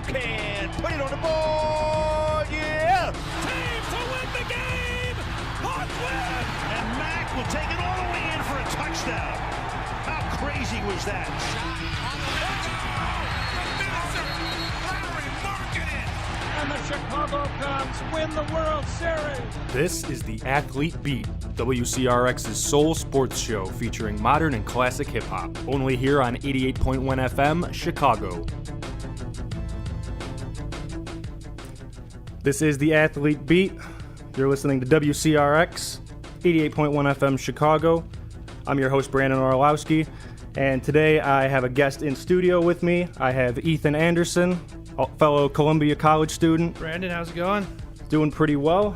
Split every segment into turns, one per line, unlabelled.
can put it on the board. Yeah.
Team to win the game. Hawk win.
And Mack will take it all the way in for a touchdown. How crazy was that?
And the Chicago Cubs win the World Series.
This is the Athlete Beat, WCRX's sole sports show featuring modern and classic hip-hop, only here on 88.1 FM, Chicago. This is the Athlete Beat. You're listening to WCRX, 88.1 FM, Chicago. I'm your host, Brandon Orlowski, and today I have a guest in studio with me. I have Ethan Anderson, a fellow Columbia College student.
Brandon, how's it going?
Doing pretty well.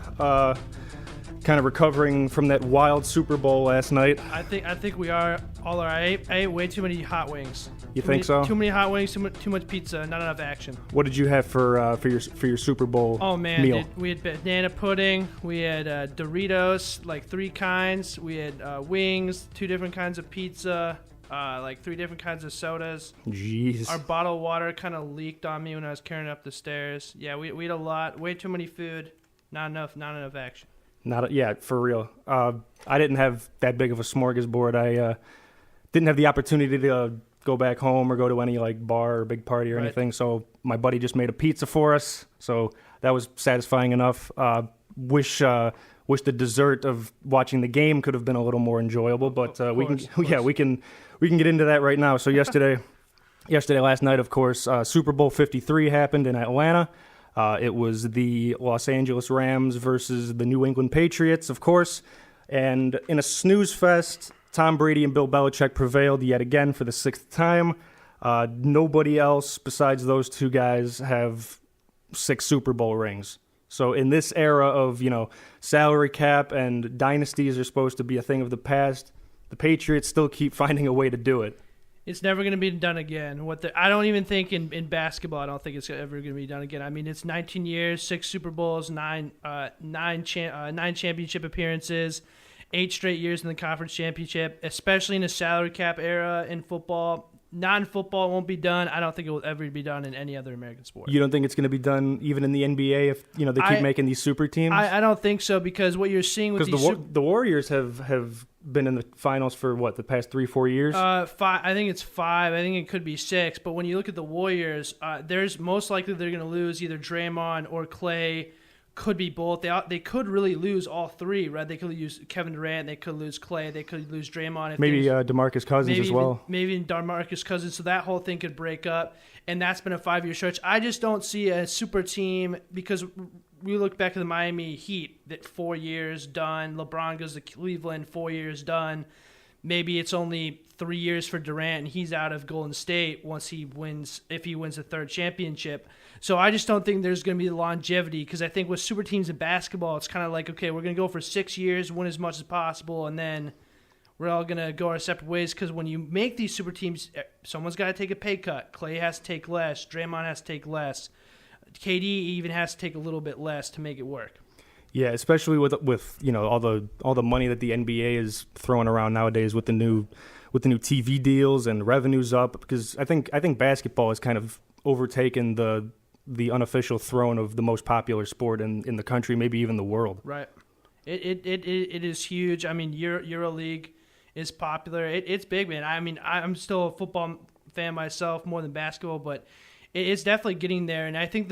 Kind of recovering from that wild Super Bowl last night.
I think we are all right. I ate way too many hot wings.
You think so?
Too many hot wings, too much pizza, not enough action.
What did you have for your Super Bowl
Oh man,
meal?
We had banana pudding. We had Doritos, like 3 kinds. We had wings, 2 different kinds of pizza. Like 3 different kinds of sodas.
Jeez.
Our bottled water kind of leaked on me when I was carrying it up the stairs. Yeah, we ate a lot. Way too many food. Not enough action.
Yeah, for real. I didn't have that big of a smorgasbord. I didn't have the opportunity to go back home or go to any like bar or big party or anything. So my buddy just made a pizza for us. So that was satisfying enough. Wish the dessert of watching the game could have been a little more enjoyable, but we can get into that right now. So yesterday last night, of course, Super Bowl 53 happened in Atlanta. It was the Los Angeles Rams versus the New England Patriots, of course. And in a snooze fest, Tom Brady and Bill Belichick prevailed yet again for the 6th time. Nobody else besides those 2 guys have 6 Super Bowl rings. So in this era of, salary cap and dynasties are supposed to be a thing of the past, the Patriots still keep finding a way to do it.
It's never going to be done again. I don't even think in basketball, I don't think it's ever going to be done again. I mean, it's 19 years, 6 Super Bowls, 9 championship appearances, 8 straight years in the conference championship, especially in a salary cap era in football. Non-football won't be done. I don't think it will ever be done in any other American sport.
You don't think it's going to be done even in the NBA if they keep making these super teams?
I don't think so, because what you're seeing with these
the Warriors have been in the finals for the past 3-4 years.
5. I think it's 5. I think it could be 6. But when you look at the Warriors, there's most likely they're going to lose either Draymond or Clay. Could be both. They could really lose all 3, right? They could lose Kevin Durant. They could lose Clay. They could lose Draymond.
Maybe DeMarcus Cousins as well.
Maybe DeMarcus Cousins. So that whole thing could break up. And that's been a 5-year stretch. I just don't see a super team, because we look back at the Miami Heat, that 4 years done. LeBron goes to Cleveland, 4 years done. Maybe it's only 3 years for Durant, and he's out of Golden State if he wins the 3rd championship. So I just don't think there's going to be the longevity, because I think with super teams in basketball, it's kind of like, okay, we're going to go for 6 years, win as much as possible, and then we're all going to go our separate ways. Because when you make these super teams, someone's got to take a pay cut. Clay has to take less. Draymond has to take less. KD even has to take a little bit less to make it work.
Yeah, especially with all the money that the NBA is throwing around nowadays with the new TV deals and revenues up. Because I think basketball has kind of overtaken the unofficial throne of the most popular sport in the country, maybe even the world.
Right. It is huge. I mean, EuroLeague is popular. It's big, man. I mean, I'm still a football fan myself more than basketball, but it's definitely getting there. And I think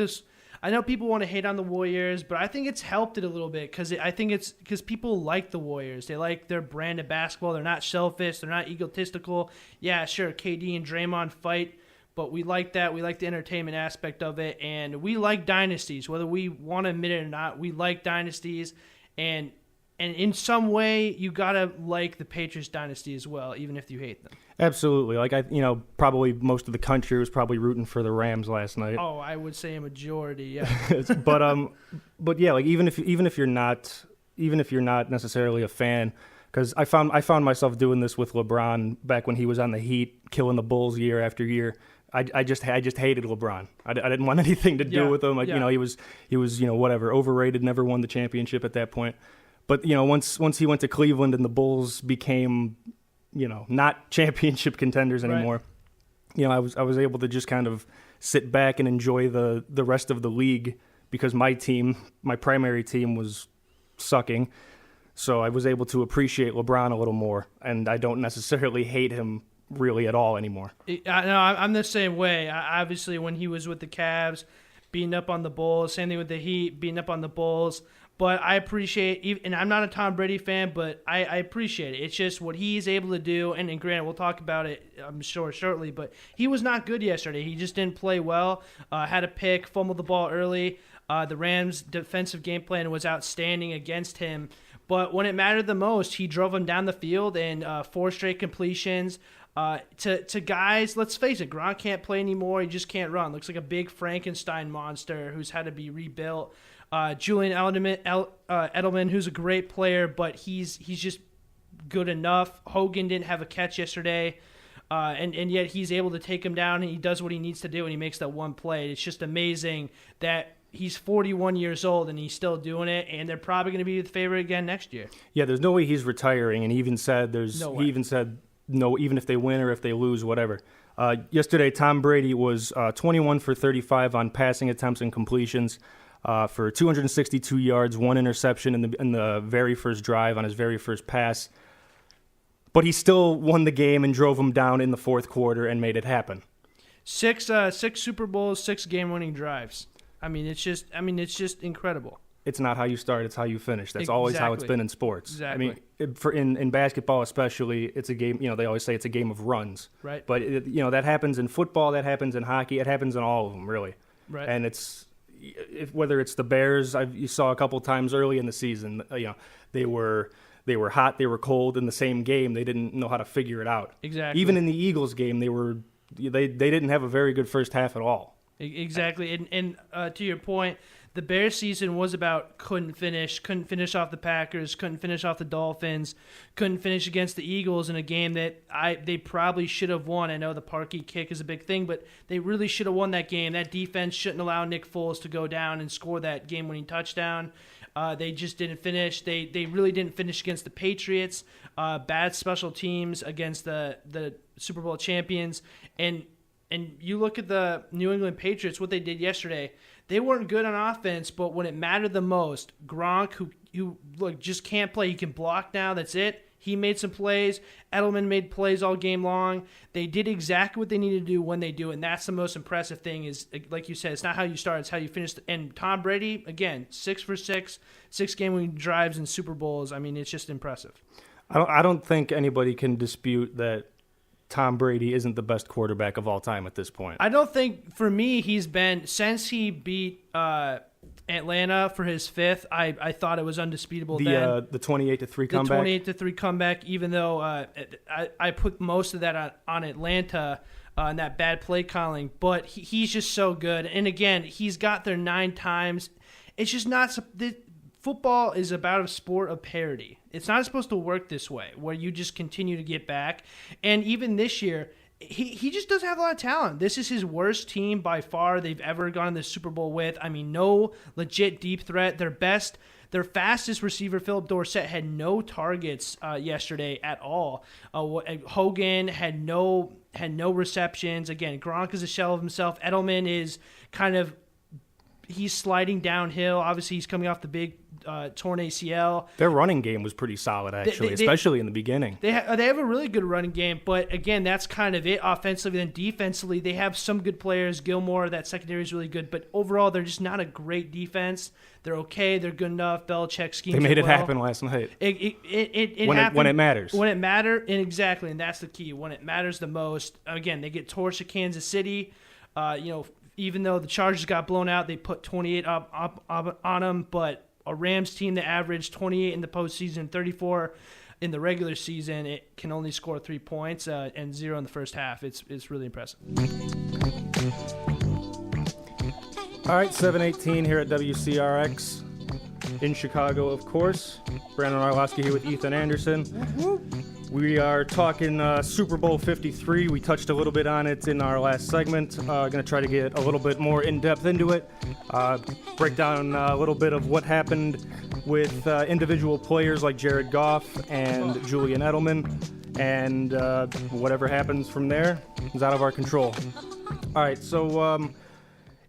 I know people want to hate on the Warriors, but I think it's helped it a little bit, because people like the Warriors. They like their brand of basketball. They're not selfish. They're not egotistical. Yeah, sure, KD and Draymond fight, but we like that. We like the entertainment aspect of it, and we like dynasties. Whether we want to admit it or not, we like dynasties, and in some way, you gotta like the Patriots dynasty as well, even if you hate them.
Absolutely. Like probably most of the country was probably rooting for the Rams last night.
Oh, I would say a majority, yeah.
but yeah, like even if you're not necessarily a fan, because I found myself doing this with LeBron back when he was on the Heat, killing the Bulls year after year. I just hated LeBron. I didn't want anything to do with him. He was whatever, overrated, never won the championship at that point. But once he went to Cleveland and the Bulls became not championship contenders anymore. Right. I was able to just kind of sit back and enjoy the rest of the league because my primary team, was sucking. So I was able to appreciate LeBron a little more, and I don't necessarily hate him really at all anymore.
No, I'm the same way. Obviously, when he was with the Cavs, beating up on the Bulls, same thing with the Heat, beating up on the Bulls. But I appreciate, and I'm not a Tom Brady fan, but I appreciate it. It's just what he's able to do, and granted, we'll talk about it, I'm sure, shortly, but he was not good yesterday. He just didn't play well, had a pick, fumbled the ball early. The Rams' defensive game plan was outstanding against him. But when it mattered the most, he drove him down the field and 4 straight completions. To guys, let's face it, Gronk can't play anymore. He just can't run. Looks like a big Frankenstein monster who's had to be rebuilt. Julian Edelman, who's a great player, but he's just good enough. Hogan didn't have a catch yesterday, and yet he's able to take him down, and he does what he needs to do, and he makes that one play. It's just amazing that he's 41 years old, and he's still doing it, and they're probably going to be the favorite again next year.
Yeah, there's no way he's retiring, and he even said no, even if they win or if they lose, whatever. Yesterday, Tom Brady was 21 for 35 on passing attempts and completions for 262 yards, 1 interception in the very first drive on his very first pass. But he still won the game and drove him down in the fourth quarter and made it happen.
6 Super Bowls, 6 game-winning drives. It's just incredible.
It's not how you start; it's how you finish. That's always how it's been in sports.
Exactly.
In basketball especially, it's a game. They always say it's a game of runs.
Right.
But that happens in football, that happens in hockey, it happens in all of them, really.
Right.
And whether it's the Bears, you saw a couple times early in the season. They were hot, they were cold in the same game. They didn't know how to figure it out.
Exactly.
Even in the Eagles game, they didn't have a very good first half at all.
Exactly, and to your point, the Bears season was about couldn't finish off the Packers, couldn't finish off the Dolphins, couldn't finish against the Eagles in a game that they probably should have won. I know the Parkey kick is a big thing, but they really should have won that game. That defense shouldn't allow Nick Foles to go down and score that game-winning touchdown. They just didn't finish. They really didn't finish against the Patriots. Bad special teams against the Super Bowl champions, and you look at the New England Patriots, what they did yesterday. They weren't good on offense, but when it mattered the most, Gronk, who just can't play. He can block now. That's it. He made some plays. Edelman made plays all game long. They did exactly what they needed to do when they do it, and that's the most impressive thing is, like you said, it's not how you start, it's how you finish. And Tom Brady, again, 6 for 6 game-winning drives in Super Bowls. It's just impressive.
I don't think anybody can dispute that Tom Brady isn't the best quarterback of all time at this point.
I don't think, for me, he's been, since he beat Atlanta for his 5th, I thought it was undisputable then.
The 28-3 comeback?
The 28-3 comeback, even though I put most of that on Atlanta and that bad play calling, but he's just so good. And again, he's got there 9 times. It's just not... Football is about a sport of parity. It's not supposed to work this way, where you just continue to get back. And even this year, he just doesn't have a lot of talent. This is his worst team by far they've ever gone to the Super Bowl with. No legit deep threat. Their fastest receiver, Philip Dorsett, had no targets yesterday at all. Hogan had no receptions. Again, Gronk is a shell of himself. Edelman is he's sliding downhill. Obviously, he's coming off the big torn ACL.
Their running game was pretty solid, actually, especially in the beginning.
They have a really good running game, but again, that's kind of it offensively. And defensively, they have some good players. Gilmore, that secondary is really good, but overall, they're just not a great defense. They're okay. They're good enough. Belichick schemes.
They made it happen last night.
It
when
happened
it matters.
When it matters, and exactly, and that's the key. When it matters the most, again, they get torched at Kansas City. Even though the Chargers got blown out, they put 28 up on them, but a Rams team that averaged 28 in the postseason, 34 in the regular season, it can only score 3 points and 0 in the first half. It's really impressive.
All right, 7:18 here at WCRX in Chicago, of course. Brandon Arlovsky here with Ethan Anderson. We are talking Super Bowl 53. We touched a little bit on it in our last segment. Going to try to get a little bit more in-depth into it. Break down a little bit of what happened with individual players like Jared Goff and Julian Edelman. And whatever happens from there is out of our control. All right, so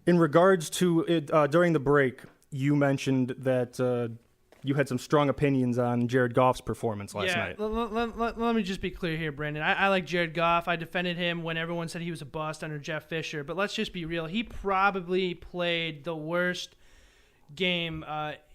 in regards to it, during the break, you mentioned that you had some strong opinions on Jared Goff's performance last night.
Let me just be clear here, Brandon. I like Jared Goff. I defended him when everyone said he was a bust under Jeff Fisher. But let's just be real. He probably played the worst game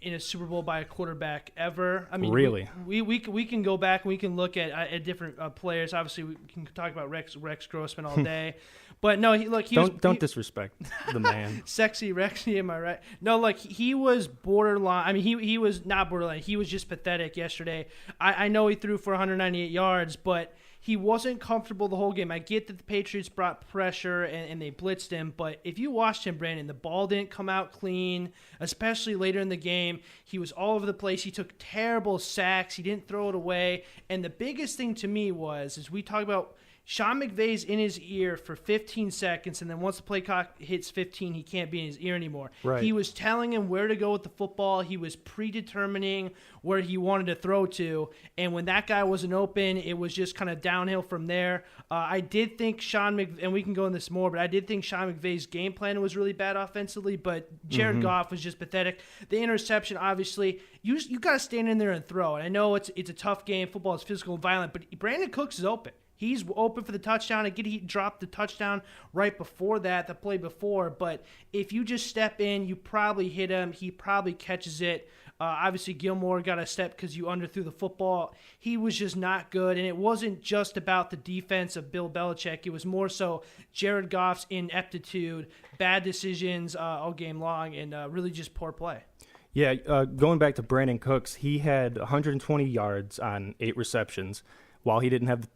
in a Super Bowl by a quarterback ever. I mean,
really,
we can go back and we can look at different players. Obviously, we can talk about Rex Grossman all day, but no,
don't disrespect the man.
Sexy Rexy, am I right? No, he was borderline. I mean, he was not borderline. He was just pathetic yesterday. I know he threw for 198 yards, but he wasn't comfortable the whole game. I get that the Patriots brought pressure and they blitzed him, but if you watched him, Brandon, the ball didn't come out clean, especially later in the game. He was all over the place. He took terrible sacks. He didn't throw it away. And the biggest thing to me is we talk about Sean McVay's in his ear for 15 seconds, and then once the play clock hits 15, he can't be in his ear anymore.
Right.
He was telling him where to go with the football. He was predetermining where he wanted to throw to, and when that guy wasn't open, it was just kind of downhill from there. I did think Sean McVay, and we can go into this more, but I did think Sean McVay's game plan was really bad offensively, but Jared Goff was just pathetic. The interception, obviously, you got to stand in there and throw. And I know it's a tough game. Football is physical and violent, but Brandon Cooks is open. He's open for the touchdown. He dropped the touchdown right before that, the play before. But if you just step in, you probably hit him. He probably catches it. Obviously, Gilmore got a step because you underthrew the football. He was just not good. And it wasn't just about the defense of Bill Belichick. It was more so Jared Goff's ineptitude, bad decisions all game long, and really just poor play.
Yeah, going back to Brandon Cooks, he had 120 yards on 8 receptions. While he didn't have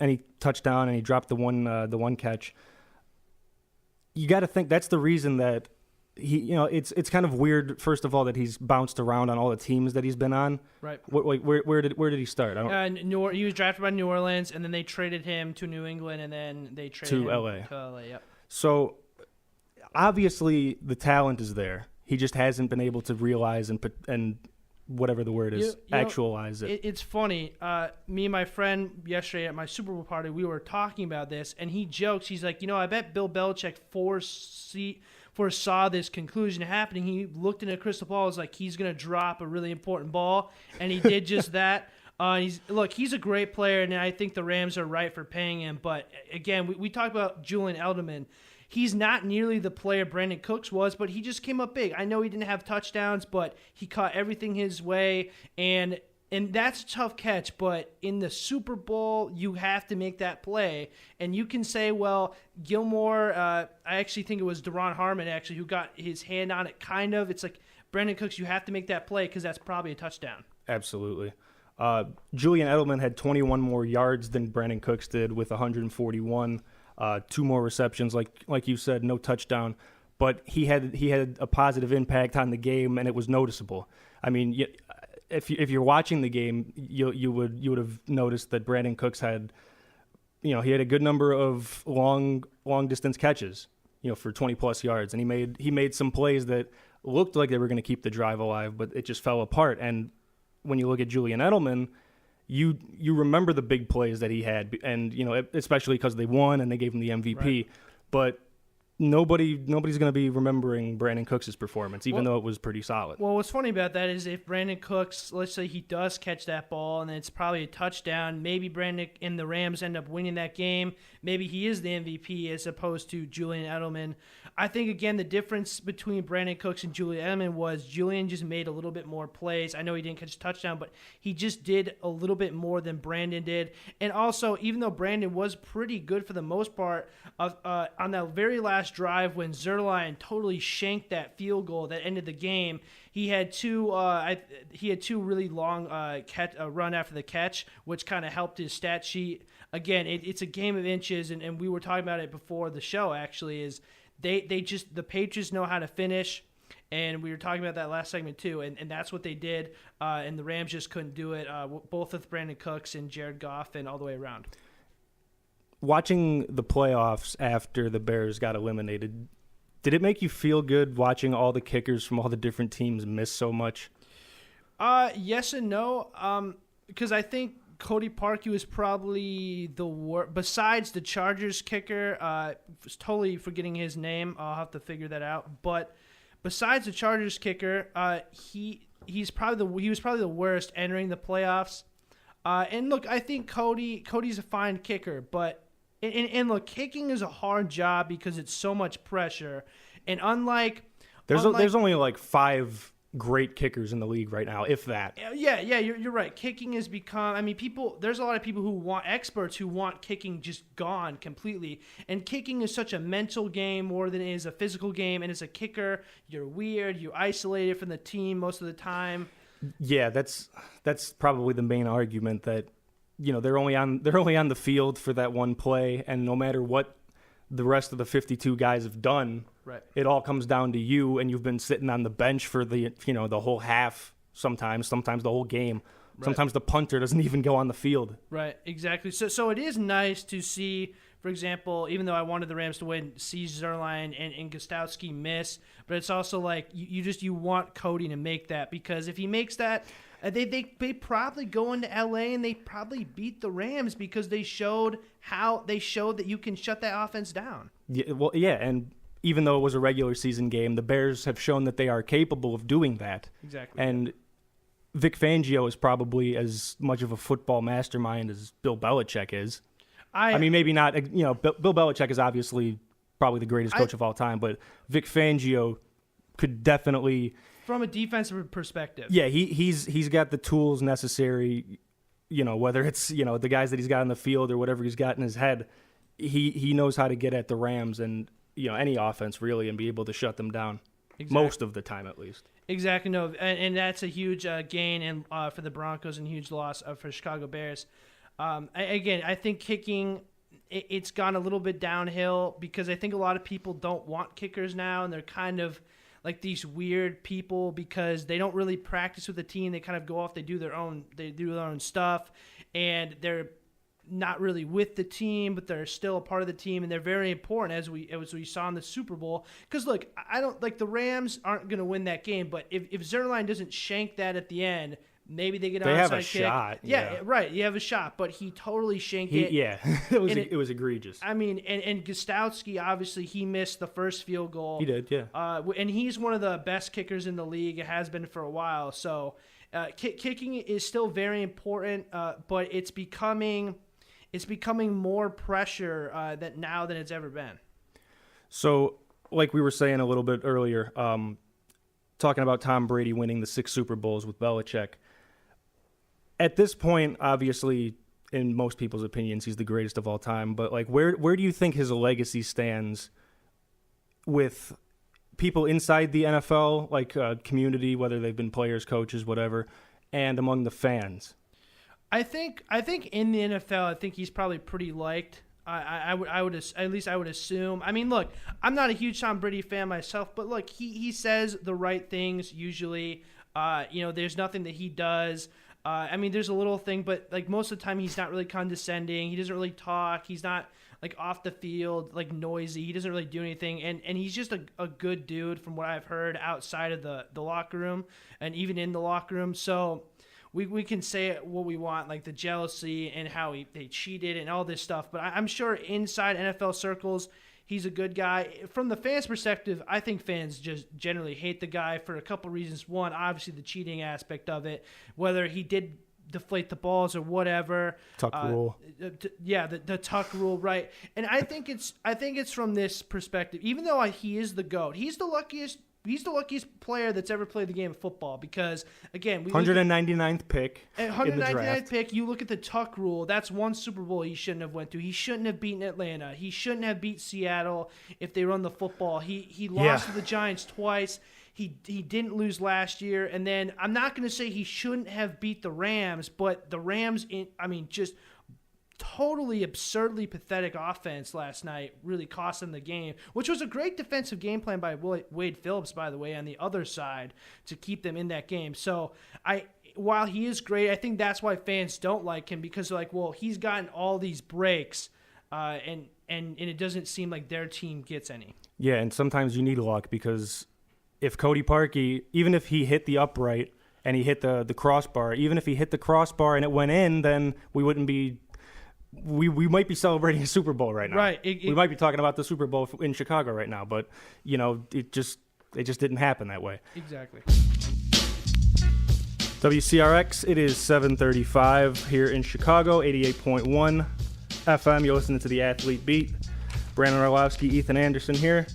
any touchdown and he dropped the one catch, you got to think that's the reason that it's kind of weird. First of all, that he's bounced around on all the teams that he's been on.
Right.
Where did he start?
He was drafted by New Orleans, and then they traded him to New England, and then they traded him
to
LA. Yep.
So obviously the talent is there. He just hasn't been able to realize and whatever the word is, actualize it.
It's funny. Me and my friend yesterday at my Super Bowl party, we were talking about this, and he jokes. He's like, I bet Bill Belichick foresaw this conclusion happening. He looked in a crystal ball, was like, he's going to drop a really important ball, and he did just that. He's a great player, and I think the Rams are right for paying him. But, again, we talk about Julian Edelman. He's not nearly the player Brandon Cooks was, but he just came up big. I know he didn't have touchdowns, but he caught everything his way, and that's a tough catch. But in the Super Bowl, you have to make that play. And you can say, well, Gilmore, I actually think it was Deron Harmon, actually, who got his hand on it, kind of. It's like, Brandon Cooks, you have to make that play because that's probably a touchdown.
Absolutely. Julian Edelman had 21 more yards than Brandon Cooks did with 141. 2 more receptions, like you said, no touchdown, but he had a positive impact on the game, and it was noticeable. I mean, if you're watching the game, you would have noticed that Brandon Cooks had, he had a good number of long distance catches, for 20 plus yards, and he made some plays that looked like they were going to keep the drive alive, but it just fell apart. And when you look at Julian Edelman, you remember the big plays that he had, and especially because they won and they gave him the MVP. Right. But nobody's going to be remembering Brandon Cooks' performance, even though it was pretty solid.
Well, what's funny about that is if Brandon Cooks, let's say he does catch that ball and it's probably a touchdown, maybe Brandon and the Rams end up winning that game. Maybe he is the MVP as opposed to Julian Edelman. I think, again, the difference between Brandon Cooks and Julian Edelman was Julian just made a little bit more plays. I know he didn't catch a touchdown, but he just did a little bit more than Brandon did. And also, even though Brandon was pretty good for the most part, on that very last drive when Zerline totally shanked that field goal that ended the game, he had two really long run after the catch, which kind of helped his stat sheet. Again, it's a game of inches, and we were talking about it before the show, actually, is the Patriots know how to finish, and we were talking about that last segment too, and that's what they did, and the Rams just couldn't do it, both with Brandon Cooks and Jared Goff and all the way around.
Watching the playoffs after the Bears got eliminated, did it make you feel good watching all the kickers from all the different teams miss so much?
Yes and no, because I think Cody Parkey was probably the worst. Besides the Chargers kicker, was totally forgetting his name. I'll have to figure that out. But besides the Chargers kicker, he was probably the worst entering the playoffs. And look, I think Cody's a fine kicker, but and look, kicking is a hard job because it's so much pressure. And unlike
there's only like 5 great kickers in the league right now, if that.
Yeah, you're right. Kicking has become. I mean, there's a lot of people who want experts who want kicking just gone completely. And kicking is such a mental game more than it is a physical game. And as a kicker, you're weird. You're isolated from the team most of the time.
Yeah, that's probably the main argument that they're only on the field for that one play, and no matter what the rest of the 52 guys have done.
Right.
It all comes down to you, and you've been sitting on the bench for the whole half. Sometimes the whole game. Right. Sometimes the punter doesn't even go on the field.
Right, exactly. So it is nice to see, for example, even though I wanted the Rams to win, see Zuerlein and Gostowski miss. But it's also like you want Cody to make that, because if he makes that, they probably go into LA and they probably beat the Rams because they showed that you can shut that offense down.
Yeah, well, yeah, and even though it was a regular season game, the Bears have shown that they are capable of doing that.
Exactly.
And Vic Fangio is probably as much of a football mastermind as Bill Belichick is. I mean, maybe not. Bill Belichick is obviously probably the greatest coach of all time, but Vic Fangio could definitely,
from a defensive perspective.
Yeah, he's got the tools necessary. Whether it's the guys that he's got on the field or whatever he's got in his head, he knows how to get at the Rams and any offense really and be able to shut them down. Exactly. Most of the time, at least.
Exactly. No, and that's a huge gain and for the Broncos and huge loss for Chicago Bears. I think kicking, it's gone a little bit downhill because I think a lot of people don't want kickers now, and they're kind of like these weird people because they don't really practice with the team. They kind of go off, they do their own stuff, and they're not really with the team, but they're still a part of the team, and they're very important as we saw in the Super Bowl. Because look, I don't like the Rams aren't going to win that game, but if Zuerlein doesn't shank that at the end, maybe they get an onside kick. They have a shot. Yeah, right. You have a shot, but he totally shanked it.
Yeah, it was egregious.
I mean, and Gostowski, obviously, he missed the first field goal.
He did, yeah.
And he's one of the best kickers in the league. It has been for a while. So kicking is still very important, but it's becoming more pressure now than it's ever been.
So, like we were saying a little bit earlier, talking about Tom Brady winning the 6 Super Bowls with Belichick. At this point, obviously, in most people's opinions, he's the greatest of all time. But like, where do you think his legacy stands with people inside the NFL, like community, whether they've been players, coaches, whatever, and among the fans?
I think in the NFL, I think he's probably pretty liked. I would assume. I mean, look, I'm not a huge Tom Brady fan myself, but look, he says the right things usually. There's nothing that he does. I mean, there's a little thing, but like most of the time, he's not really condescending. He doesn't really talk. He's not like off the field, like noisy. He doesn't really do anything, and he's just a good dude from what I've heard outside of the locker room and even in the locker room. So. We can say what we want, like the jealousy and how they cheated and all this stuff. But I'm sure inside NFL circles, he's a good guy. From the fans' perspective, I think fans just generally hate the guy for a couple reasons. One, obviously the cheating aspect of it, whether he did deflate the balls or whatever.
Tuck rule.
The tuck rule, right? And I think it's from this perspective. Even though he is the GOAT, he's the luckiest player that's ever played the game of football because, again,
199th pick in the draft.
199th pick, you look at the tuck rule, that's one Super Bowl he shouldn't have went to. He shouldn't have beaten Atlanta. He shouldn't have beat Seattle if they run the football. He lost to the Giants twice. He didn't lose last year. And then I'm not going to say he shouldn't have beat the Rams, but the Rams, just totally absurdly pathetic offense last night really cost them the game, which was a great defensive game plan by Wade Phillips, by the way, on the other side to keep them in that game. So while he is great, I think that's why fans don't like him because they're like, well, he's gotten all these breaks and it doesn't seem like their team gets any.
Yeah, and sometimes you need luck because if Cody Parkey, even if he hit the upright and he hit the crossbar. Even if he hit the crossbar and it went in, then we wouldn't be. We might be celebrating a Super Bowl right now.
Right.
We might be talking about the Super Bowl in Chicago right now, but it just didn't happen that way.
Exactly.
WCRX, it is 7:35 here in Chicago, 88.1 FM. You're listening to the Athlete Beat. Brandon Orlovsky, Ethan Anderson here.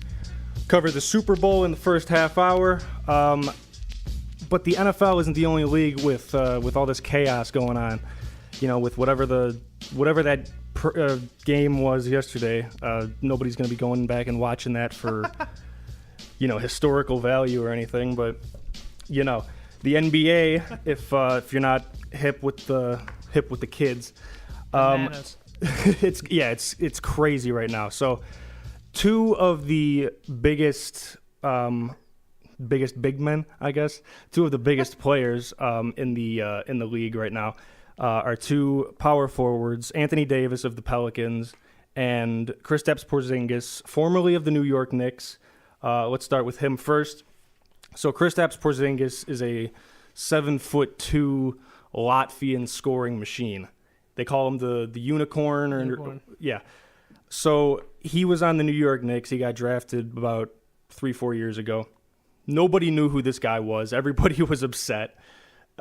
Covered the Super Bowl in the first half hour. But the NFL isn't the only league with all this chaos going on. With whatever that game was yesterday, nobody's going to be going back and watching that for historical value or anything. But the NBA, if you're not hip with the kids, it's crazy right now. So two of the biggest big men, I guess, two of the biggest players in the league right now are two power forwards, Anthony Davis of the Pelicans and Kristaps Porzingis, formerly of the New York Knicks. Let's start with him first. So Kristaps Porzingis is a 7'2" Latvian scoring machine. They call him the unicorn. Yeah. So he was on the New York Knicks. He got drafted about 3-4 years ago. Nobody knew who this guy was. Everybody was upset.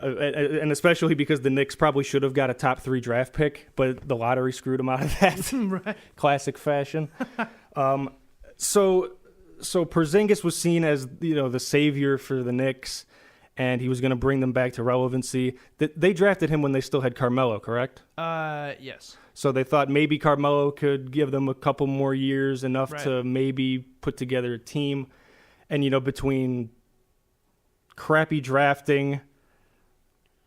And especially because the Knicks probably should have got a top 3 draft pick, but the lottery screwed them out of that.
Right.
Classic fashion. So Porzingis was seen as the savior for the Knicks, and he was going to bring them back to relevancy. They drafted him when they still had Carmelo, correct?
Yes.
So they thought maybe Carmelo could give them a couple more years, enough to maybe put together a team. And between crappy drafting,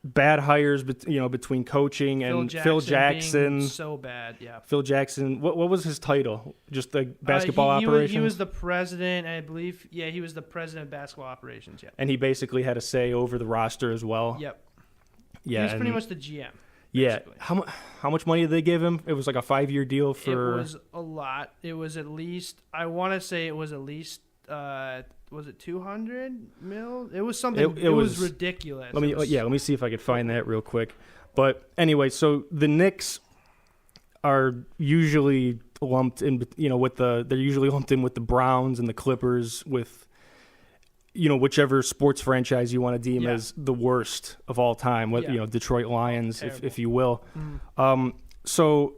bad hires, between coaching and Phil Jackson,
being so bad, yeah.
Phil Jackson, what was his title? Just the basketball operations?
He was the president, I believe. Yeah, he was the president of basketball operations, yeah.
And he basically had a say over the roster as well.
Yep.
Yeah,
he was pretty much the GM.
Yeah.
Basically.
How much money did they give him? It was like a 5-year deal for...
It was a lot. It was at least, I want to say it was at least... was it 200 mil? It was something. It was ridiculous.
Let me see if I could find that real quick. But anyway, so the Knicks are usually lumped in, they're usually lumped in with the Browns and the Clippers, with whichever sports franchise you want to deem as the worst of all time. Detroit Lions, if you will. Mm. So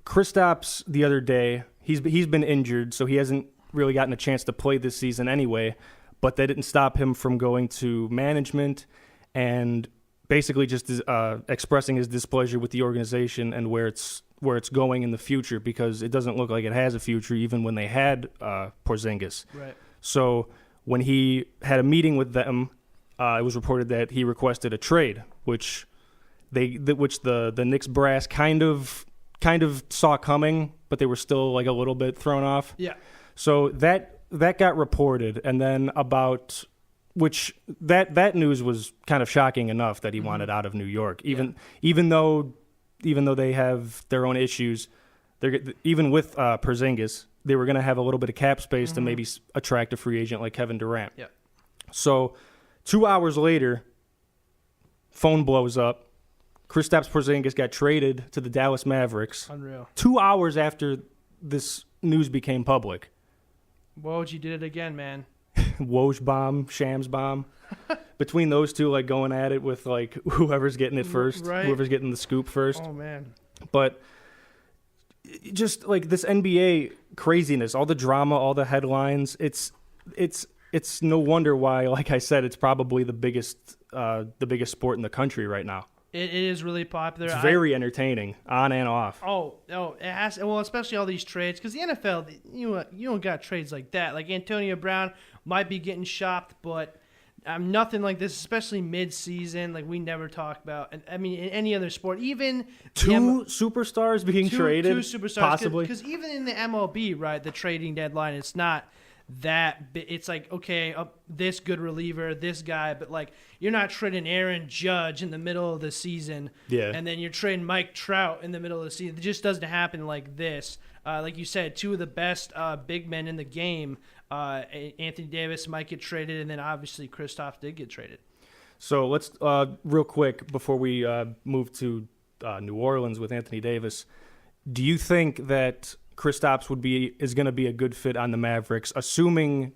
Kristaps the other day, he's been injured, so he hasn't really gotten a chance to play this season anyway, but that didn't stop him from going to management and basically just expressing his displeasure with the organization and where it's going in the future, because it doesn't look like it has a future even when they had Porzingis.
Right.
So when he had a meeting with them, it was reported that he requested a trade, which the Knicks brass kind of saw coming, but they were still like a little bit thrown off.
Yeah. So
that got reported, and then that news was kind of shocking enough that he wanted out of New York. Even though they have their own issues, even with Porzingis, they were going to have a little bit of cap space to maybe attract a free agent like Kevin Durant.
Yeah.
So 2 hours later, phone blows up. Kristaps Porzingis got traded to the Dallas Mavericks.
Unreal.
2 hours after this news became public.
Woj, you did it again, man.
Woj bomb, Shams bomb. Between those two, like, going at it with, like, whoever's getting it first, whoever's getting the scoop first.
Oh, man.
But just, like, this NBA craziness, all the drama, all the headlines, it's no wonder why, like I said, it's probably the biggest sport in the country right now.
It is really popular.
It's very entertaining, on and off.
Oh, it has. Well, especially all these trades, because the NFL, you don't got trades like that. Like Antonio Brown might be getting shopped, but nothing like this, especially mid-season. Like we never talk about. And I mean, in any other sport, even
two superstars being traded,
two superstars,
possibly.
Because even in the MLB, right, the trading deadline, it's not that it's like, okay, this good reliever, this guy, but like you're not trading Aaron Judge in the middle of the season, and then you're trading Mike Trout in the middle of the season. It just doesn't happen like this. Like you said, two of the best big men in the game, Anthony Davis might get traded, and then obviously Kristaps did get traded.
So let's real quick before we move to New Orleans with Anthony Davis. Do you think that Kristaps is going to be a good fit on the Mavericks, assuming?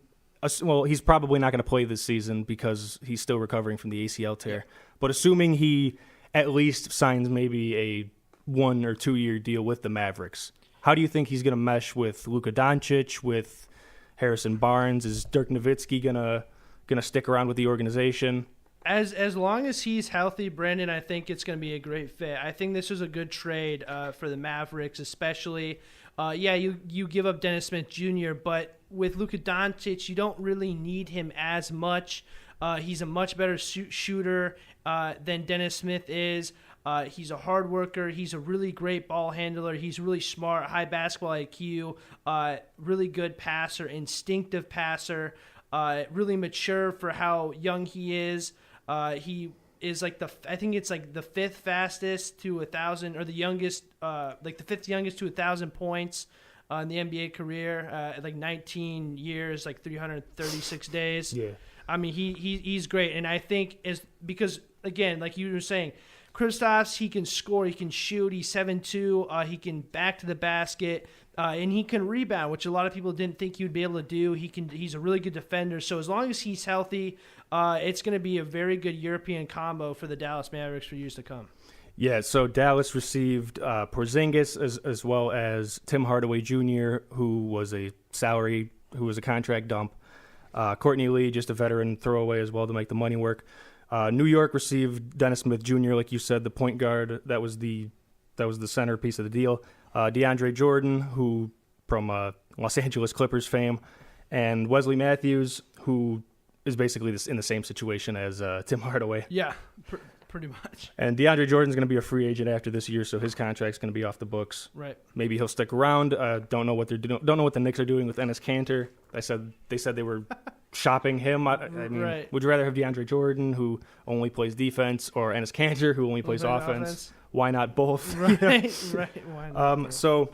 Well, he's probably not going to play this season because he's still recovering from the ACL tear. Yeah. But assuming he at least signs maybe a 1 or 2 year deal with the Mavericks, how do you think he's going to mesh with Luka Doncic, with Harrison Barnes? Is Dirk Nowitzki gonna stick around with the organization?
As long as he's healthy, Brandon, I think it's going to be a great fit. I think this was a good trade for the Mavericks, especially. You give up Dennis Smith Jr., but with Luka Doncic, you don't really need him as much. He's a much better shooter than Dennis Smith is. He's a hard worker. He's a really great ball handler. He's really smart, high basketball IQ, really good passer, instinctive passer, really mature for how young he is. He is I think it's like the fifth fastest to 1,000, or the youngest, like the fifth youngest to 1,000 points in the NBA career, at like 19 years, like 336 days.
Yeah.
I mean, he's great, and I think because again, like you were saying, Kristaps, he can score, he can shoot, he's 7'2", he can back to the basket, and he can rebound, which a lot of people didn't think he would be able to do. He's a really good defender, so as long as he's healthy, it's going to be a very good European combo for the Dallas Mavericks for years to come.
Yeah, so Dallas received Porzingis as well as Tim Hardaway Jr., who was a contract dump. Courtney Lee, just a veteran throwaway as well to make the money work. New York received Dennis Smith Jr., like you said, the point guard. That was the centerpiece of the deal. DeAndre Jordan, who from Los Angeles Clippers fame, and Wesley Matthews, who is basically in the same situation as Tim Hardaway.
Yeah, pretty much.
And DeAndre Jordan's going to be a free agent after this year, so his contract's going to be off the books.
Right.
Maybe he'll stick around. Don't know what they're doing. Don't know what the Knicks are doing with Enes Kanter. They said they were shopping him. I mean,
right.
Would you rather have DeAndre Jordan, who only plays defense, or Enes Kanter, who only plays offense? Why not both?
Right, right. Why not?
So,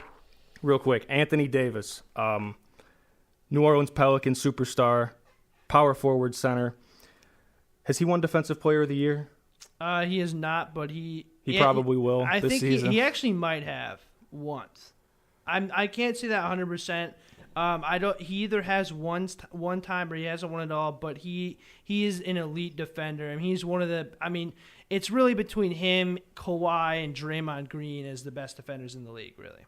real quick, Anthony Davis, New Orleans Pelicans superstar, power forward center. Has he won Defensive Player of the Year?
He is not, but he
probably will.
I
this
think
season.
He actually might have once. I can't say that 100%. He either has one time or he hasn't won it all, but he is an elite defender. I mean, he's one of the. I mean, it's really between him, Kawhi, and Draymond Green as the best defenders in the league, really.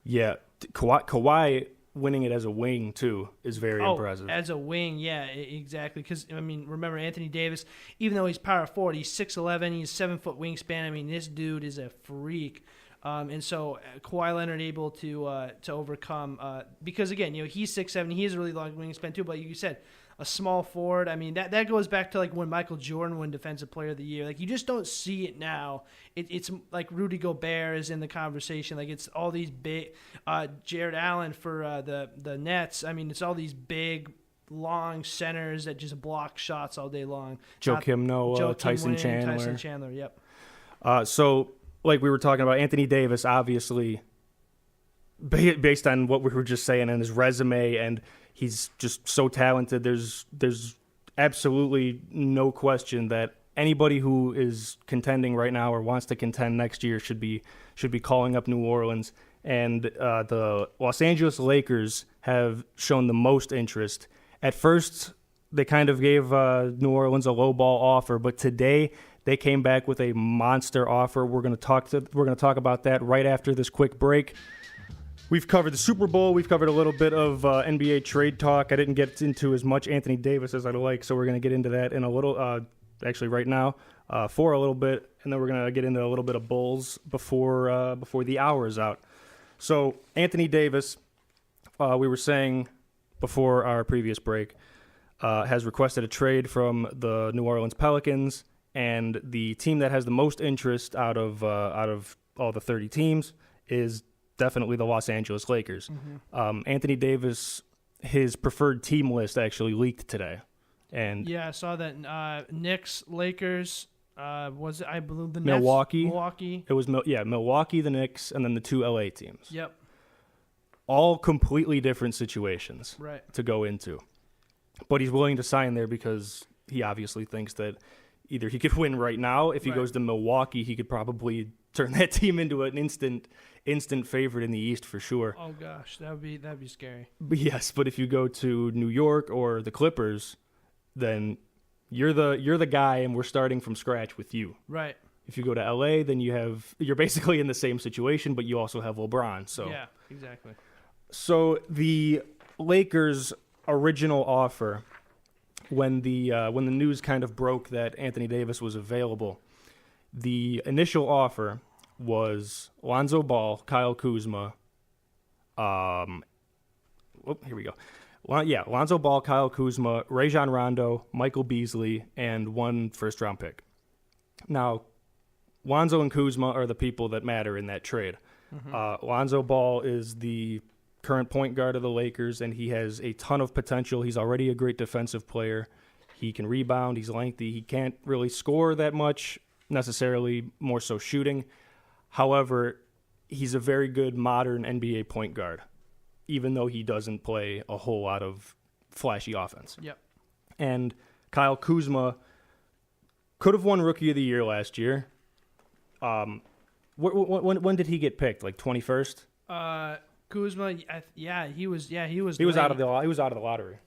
Yeah, Kawhi winning it as a wing too is very impressive.
As a wing, yeah, exactly. Because I mean, remember Anthony Davis, even though he's power forward, he's 6'11", he's 7-foot wingspan. I mean, this dude is a freak. And so Kawhi Leonard able to overcome because again, he's 6'7", he has a really long wingspan too. But like you said, a small forward. I mean, that goes back to like when Michael Jordan won Defensive Player of the Year. Like you just don't see it now. It's like Rudy Gobert is in the conversation. Like it's all these big Jared Allen for the Nets. I mean, it's all these big, long centers that just block shots all day long.
Joakim Noah, Tyson
Chandler. Yep.
So. Like we were talking about, Anthony Davis, obviously, based on what we were just saying and his resume, and he's just so talented. There's absolutely no question that anybody who is contending right now or wants to contend next year should be calling up New Orleans. And the Los Angeles Lakers have shown the most interest. At first, they kind of gave New Orleans a lowball offer, but today they came back with a monster offer. We're going to talk about that right after this quick break. We've covered the Super Bowl. We've covered a little bit of NBA trade talk. I didn't get into as much Anthony Davis as I'd like, so we're going to get into that in a little, actually right now, for a little bit, and then we're going to get into a little bit of Bulls before the hour is out. So Anthony Davis, we were saying before our previous break, has requested a trade from the New Orleans Pelicans. And the team that has the most interest out of all the 30 teams is definitely the Los Angeles Lakers. Mm-hmm. Anthony Davis, his preferred team list actually leaked today. And
yeah, I saw that. Knicks, Lakers, was it, I believe the
Milwaukee.
Nets? Milwaukee.
It was Milwaukee, the Knicks, and then the 2 LA teams.
Yep.
All completely different situations
to
go into. But he's willing to sign there because he obviously thinks that either he could win right now. If he goes to Milwaukee, he could probably turn that team into an instant favorite in the East for sure.
Oh gosh, that'd be scary.
But yes, but if you go to New York or the Clippers, then you're the guy, and we're starting from scratch with you.
Right.
If you go to LA, then you're basically in the same situation, but you also have LeBron. So
yeah, exactly.
So the Lakers' original offer, when the news kind of broke that Anthony Davis was available, the initial offer was Lonzo Ball, Kyle Kuzma. Here we go. Lonzo Ball, Kyle Kuzma, Rajon Rondo, Michael Beasley, and 1 first-round pick. Now, Lonzo and Kuzma are the people that matter in that trade. Lonzo Ball is the current point guard of the Lakers, and he has a ton of potential. He's already a great defensive player. He can rebound. He's lengthy. He can't really score that much, necessarily more so shooting. However, he's a very good modern NBA point guard, even though he doesn't play a whole lot of flashy offense.
Yep.
And Kyle Kuzma could have won Rookie of the Year last year. When did he get picked? Like 21st?
Kuzma, he was.
He was out of the lottery.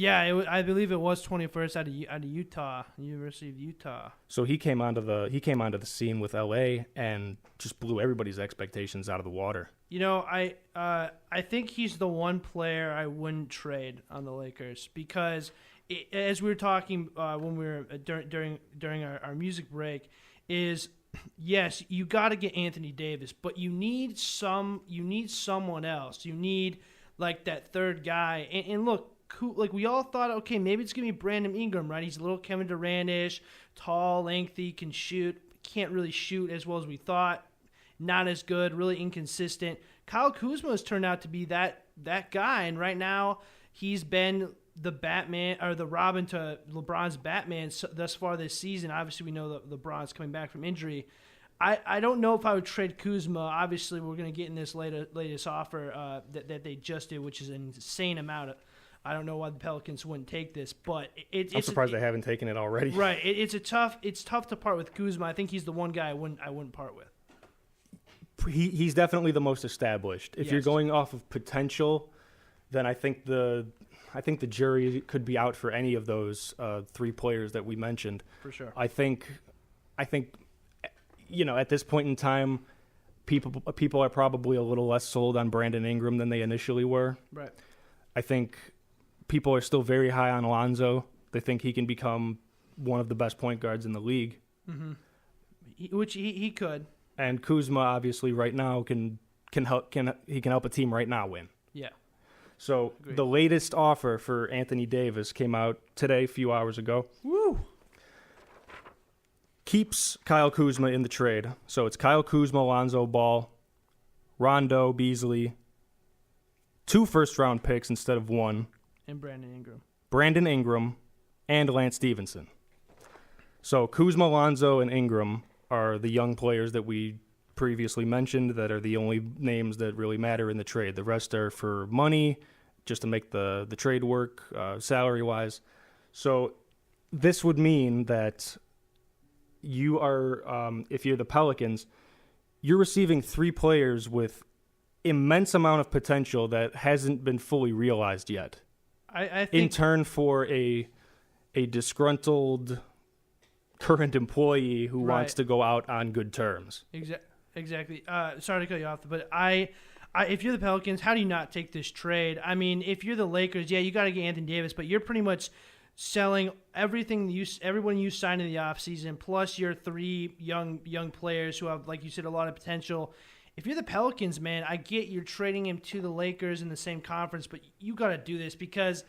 I believe it was 21st out of Utah, University of Utah.
So he came onto the scene with LA and just blew everybody's expectations out of the water.
You know, I think he's the one player I wouldn't trade on the Lakers because, as we were talking when we were during our music break, is yes, you got to get Anthony Davis, but you need someone else. You need like that third guy. And look, like we all thought, okay, maybe it's gonna be Brandon Ingram, right? He's a little Kevin Durant-ish, tall, lengthy, can shoot. Can't really shoot as well as we thought. Not as good, really inconsistent. Kyle Kuzma has turned out to be that guy, and right now he's been the Batman or the Robin to LeBron's Batman thus far this season. Obviously, we know that LeBron's coming back from injury. I don't know if I would trade Kuzma. Obviously, we're going to get in this latest offer that they just did, which is an insane amount. I don't know why the Pelicans wouldn't take this, but
I'm surprised they haven't taken it already.
Right, it's tough to part with Kuzma. I think he's the one guy I wouldn't part with.
He's definitely the most established. If you're going off of potential, then I think the jury could be out for any of those 3 players that we mentioned.
For sure.
I think at this point in time, people are probably a little less sold on Brandon Ingram than they initially were.
Right.
I think people are still very high on Lonzo. They think he can become one of the best point guards in the league.
Mm-hmm. Which he could.
And Kuzma obviously right now can help a team right now win.
Yeah.
So Agreed. The latest offer for Anthony Davis came out today, a few hours ago.
Woo!
Keeps Kyle Kuzma in the trade. So it's Kyle Kuzma, Lonzo Ball, Rondo, Beasley, 2 first-round picks instead of 1.
And Brandon Ingram,
and Lance Stevenson. So Kuzma, Lonzo, and Ingram are the young players that we previously mentioned that are the only names that really matter in the trade. The rest are for money, just to make the trade work, salary-wise. So this would mean that you are, if you're the Pelicans, you're receiving 3 players with immense amount of potential that hasn't been fully realized yet.
I think
in turn for a disgruntled current employee who wants to go out on good terms.
Exactly. Sorry to cut you off, but if you're the Pelicans, how do you not take this trade? I mean, if you're the Lakers, you got to get Anthony Davis, but you're pretty much selling everyone you signed in the offseason, plus your 3 young players who have, like you said, a lot of potential. If you're the Pelicans, man, I get you're trading him to the Lakers in the same conference, but you got to do this because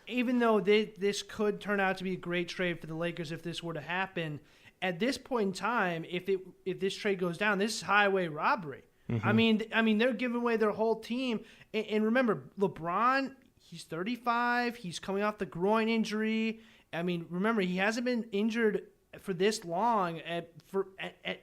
even though this could turn out to be a great trade for the Lakers if this were to happen, at this point in time, if this trade goes down, this is highway robbery. Mm-hmm. I mean, they're giving away their whole team. And remember, LeBron, he's 35. He's coming off the groin injury. I mean, remember, he hasn't been injured for this long at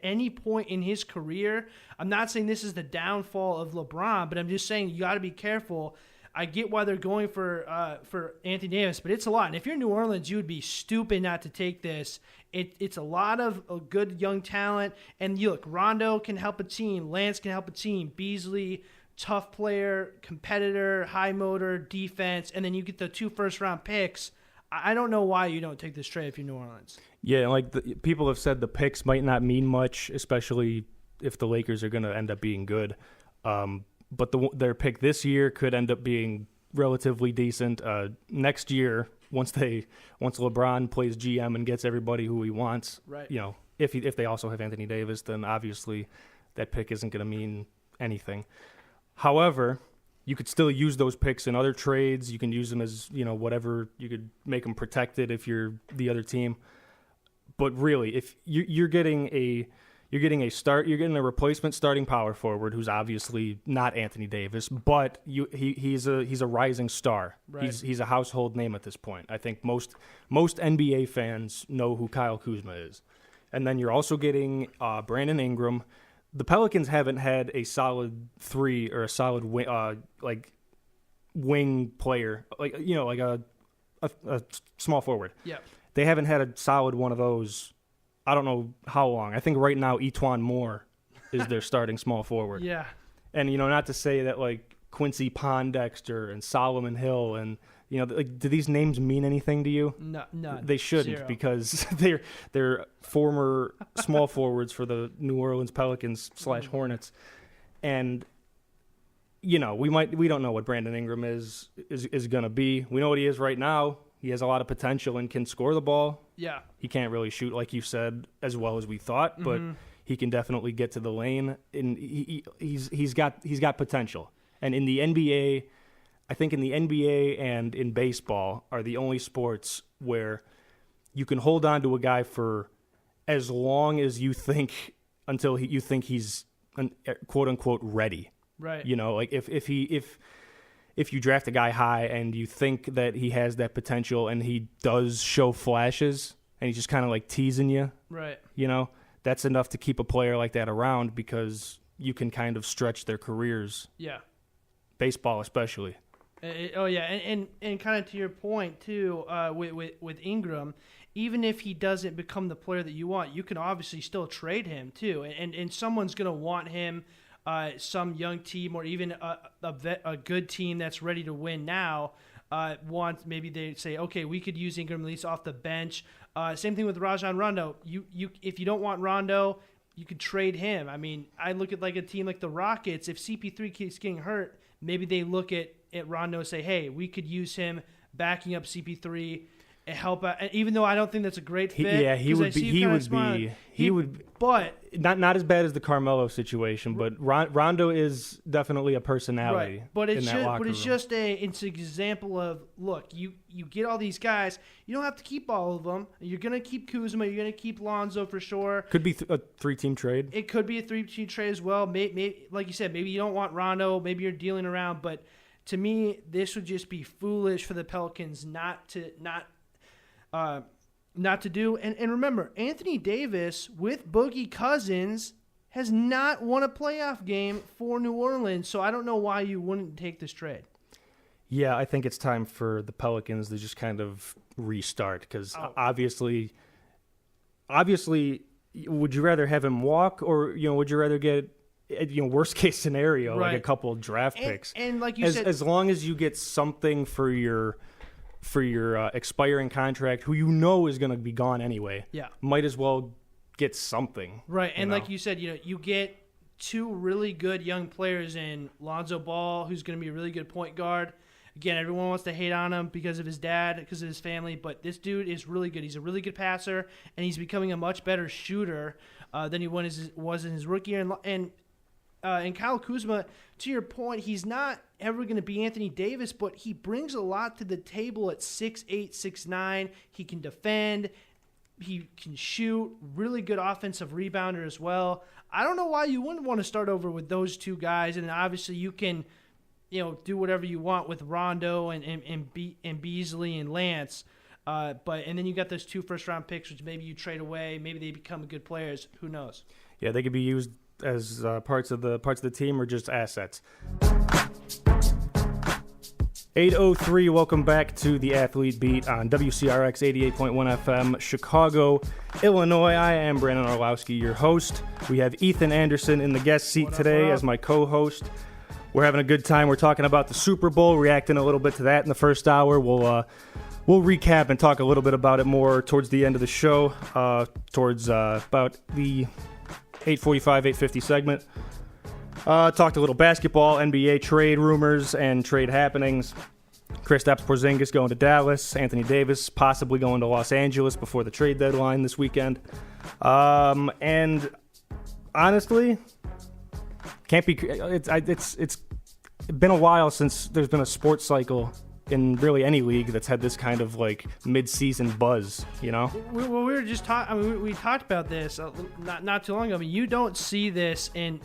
any point in his career. I'm not saying this is the downfall of LeBron, but I'm just saying you got to be careful. I get why they're going for Anthony Davis, but it's a lot. And if you're New Orleans, you would be stupid not to take this. It's a lot of good young talent. And you look, Rondo can help a team. Lance can help a team. Beasley, tough player, competitor, high motor, defense. And then you get the 2 first-round picks. I don't know why you don't take this trade if you're New Orleans.
Yeah, like people have said the picks might not mean much, especially if the Lakers are going to end up being good. But their pick this year could end up being relatively decent. Next year, once LeBron plays GM and gets everybody who he wants,
right.
If they also have Anthony Davis, then obviously that pick isn't going to mean anything. However, you could still use those picks in other trades. You can use them as whatever. You could make them protected if you're the other team. But really, if you're getting a a replacement starting power forward who's obviously not Anthony Davis, but he's a rising star.
Right.
He's a household name at this point. I think most NBA fans know who Kyle Kuzma is. And then you're also getting Brandon Ingram. The Pelicans haven't had a solid 3 or a solid wing player, like a small forward.
Yeah.
They haven't had a solid one of those. I don't know how long. I think right now Etuan Moore is their starting small forward.
Yeah.
And, not to say that, like, Quincy Pondexter and Solomon Hill and, do these names mean anything to you?
No, none.
They shouldn't.
0.
Because they're former small forwards for the New Orleans Pelicans / Hornets. And, we don't know what Brandon Ingram is going to be. We know what he is right now. He has a lot of potential and can score the ball.
Yeah.
He can't really shoot, like you said, as well as we thought, but he can definitely get to the lane, and he's got potential. And in the NBA, I think in the NBA and in baseball are the only sports where you can hold on to a guy for as long as you think until you think he's quote unquote ready.
Right.
Like if you draft a guy high and you think that he has that potential and he does show flashes and he's just kind of like teasing you,
right?
That's enough to keep a player like that around because you can kind of stretch their careers.
Yeah.
Baseball especially.
And kind of to your point too, with Ingram, even if he doesn't become the player that you want, you can obviously still trade him too, and someone's gonna want him. Some young team or even a good team that's ready to win now maybe they say, okay, we could use Ingram at least off the bench. Same thing with Rajon Rondo. If you don't want Rondo, you could trade him. I mean, I look at like a team like the Rockets. If CP3 keeps getting hurt, maybe they look at Rondo and say, hey, we could use him backing up CP3 and help out. And even though I don't think that's a great fit,
he would.
But
not as bad as the Carmelo situation, but Rondo is definitely a personality.
Right. But it's
in that locker room.
It's an example of, look, you get all these guys. You don't have to keep all of them. You're gonna keep Kuzma. You're gonna keep Lonzo for sure.
Could be a 3-team trade.
It could be a 3-team trade as well. Maybe, like you said, maybe you don't want Rondo. Maybe you're dealing around. But to me, this would just be foolish for the Pelicans not to do. And remember, Anthony Davis with Boogie Cousins has not won a playoff game for New Orleans, so I don't know why you wouldn't take this trade.
Yeah, I think it's time for the Pelicans to just kind of restart because obviously, would you rather have him walk or would you rather get worst case scenario like a couple of draft picks?
And like you said,
as long as you get something for your expiring contract, who is going to be gone anyway.
Yeah,
might as well get something.
Right, and like you said, you get 2 really good young players in Lonzo Ball, who's going to be a really good point guard. Again, everyone wants to hate on him because of his dad, because of his family, but this dude is really good. He's a really good passer, and he's becoming a much better shooter than he was in his rookie year. And Kyle Kuzma, to your point, he's not ever going to be Anthony Davis, but he brings a lot to the table at 6'8", 6'9". He can defend. He can shoot. Really good offensive rebounder as well. I don't know why you wouldn't want to start over with those 2 guys. And obviously you can, do whatever you want with Rondo and Beasley and Lance. And then you got those 2 first-round picks, which maybe you trade away. Maybe they become good players. Who knows?
Yeah, they could be used as parts of the team or just assets. 8:03, welcome back to the Athlete Beat on WCRX 88.1 FM, Chicago, Illinois. I am Brandon Orlowski, your host. We have Ethan Anderson in the guest seat today as my co-host. We're having a good time. We're talking about the Super Bowl, reacting a little bit to that in the first hour. We'll recap and talk a little bit about it more towards the end of the show, towards about the 8:45, 8:50 segment. Talked a little basketball, NBA trade rumors and trade happenings. Kristaps Porzingis going to Dallas. Anthony Davis possibly going to Los Angeles before the trade deadline this weekend. And honestly, can't be. It's been a while since there's been a sports cycle in really any league that's had this kind of like mid-season buzz, you know?
Well, we were just talking. I mean, we talked about this not too long ago. I mean, you don't see this in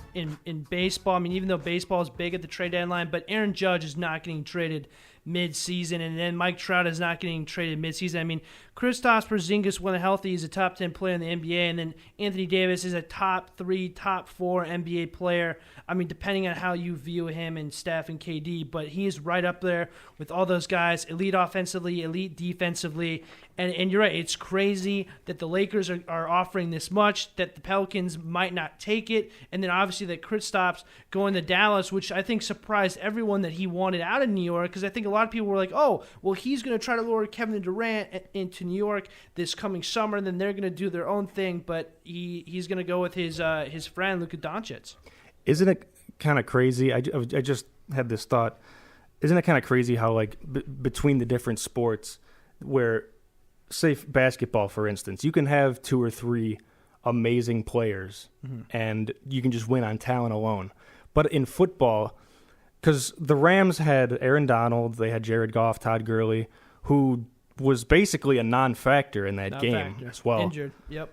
baseball. I mean, even though baseball is big at the trade deadline, but Aaron Judge is not getting traded mid-season, and then Mike Trout is not getting traded mid-season. I mean, Kristaps Porzingis, when healthy, is a top 10 player in the NBA, and then Anthony Davis is a top 3, top 4 NBA player. I mean, depending on how you view him and Steph and KD, but he is right up there with all those guys, elite offensively, elite defensively, and you're right, it's crazy that the Lakers are offering this much, that the Pelicans might not take it, and then obviously that Kristaps going to Dallas, which I think surprised everyone that he wanted out of New York, because I think a lot of people were like, oh, well, he's going to try to lure Kevin Durant into New York this coming summer, and then they're going to do their own thing, but he's going to go with his friend Luka Doncic.
Isn't it kind of crazy? I just had this thought. Isn't it kind of crazy how, like, between the different sports, where, say, basketball, for instance, you can have 2 or 3 amazing players, and you can just win on talent alone. But in football, because the Rams had Aaron Donald, they had Jared Goff, Todd Gurley, who was basically a non-factor in that game as well.
Injured, yep.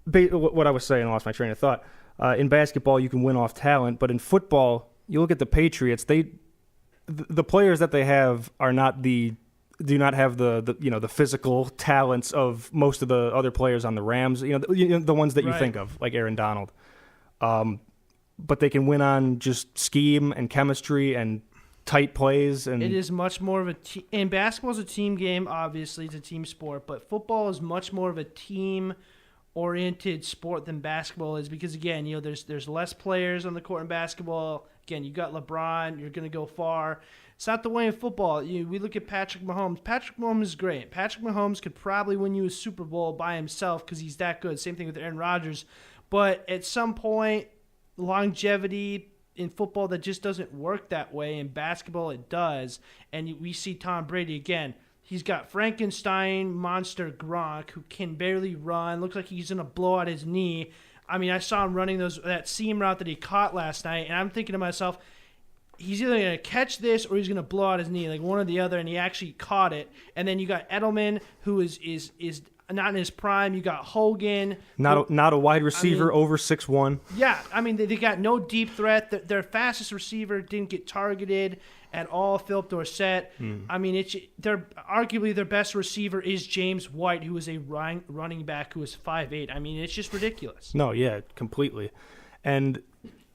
What I was saying, I lost my train of thought. In basketball, you can win off talent, but in football, you look at the Patriots. The players that they have do not have the physical talents of most of the other players on the Rams. The ones that you think of, like Aaron Donald. But they can win on just scheme and chemistry and tight plays. And
it is much more of a team. And basketball is a team game. Obviously, it's a team sport, but football is much more of a team-oriented sport than basketball is, because again, there's less players on the court in basketball. Again, you got LeBron, you're going to go far. It's not the way in football. We look at Patrick Mahomes. Patrick Mahomes is great. Patrick Mahomes could probably win you a Super Bowl by himself because he's that good. Same thing with Aaron Rodgers. But at some point, longevity in football, that just doesn't work that way. In basketball, it does. And we see Tom Brady again. He's got Frankenstein monster Gronk, who can barely run. Looks like he's going to blow out his knee. I mean, I saw him running that seam route that he caught last night, and I'm thinking to myself, he's either going to catch this or he's going to blow out his knee, like one or the other, and he actually caught it. And then you got Edelman, who is not in his prime. You got Hogan.
Not a wide receiver, over 6'1".
Yeah, I mean, they got no deep threat. Their fastest receiver didn't get targeted at all, Philip Dorsett. I mean, arguably their best receiver is James White, who is a running back who is 5'8". I mean, it's just ridiculous.
No, yeah, completely. And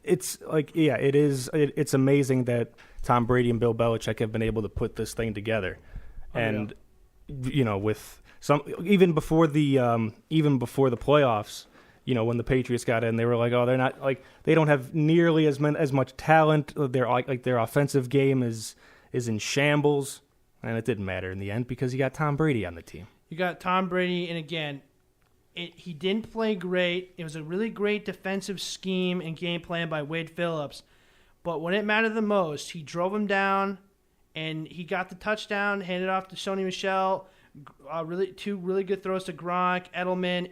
it's like, yeah, it's amazing that Tom Brady and Bill Belichick have been able to put this thing together. And, with some, even before the playoffs, when the Patriots got in, they were like, oh, they're not, like, they don't have nearly as much talent. Their offensive game is in shambles, and it didn't matter in the end because you got Tom Brady on the team.
You got Tom Brady, and again, he didn't play great. It was a really great defensive scheme and game plan by Wade Phillips, but when it mattered the most, he drove him down, and he got the touchdown, handed off to Sony Michel. Two really good throws to Gronk, Edelman,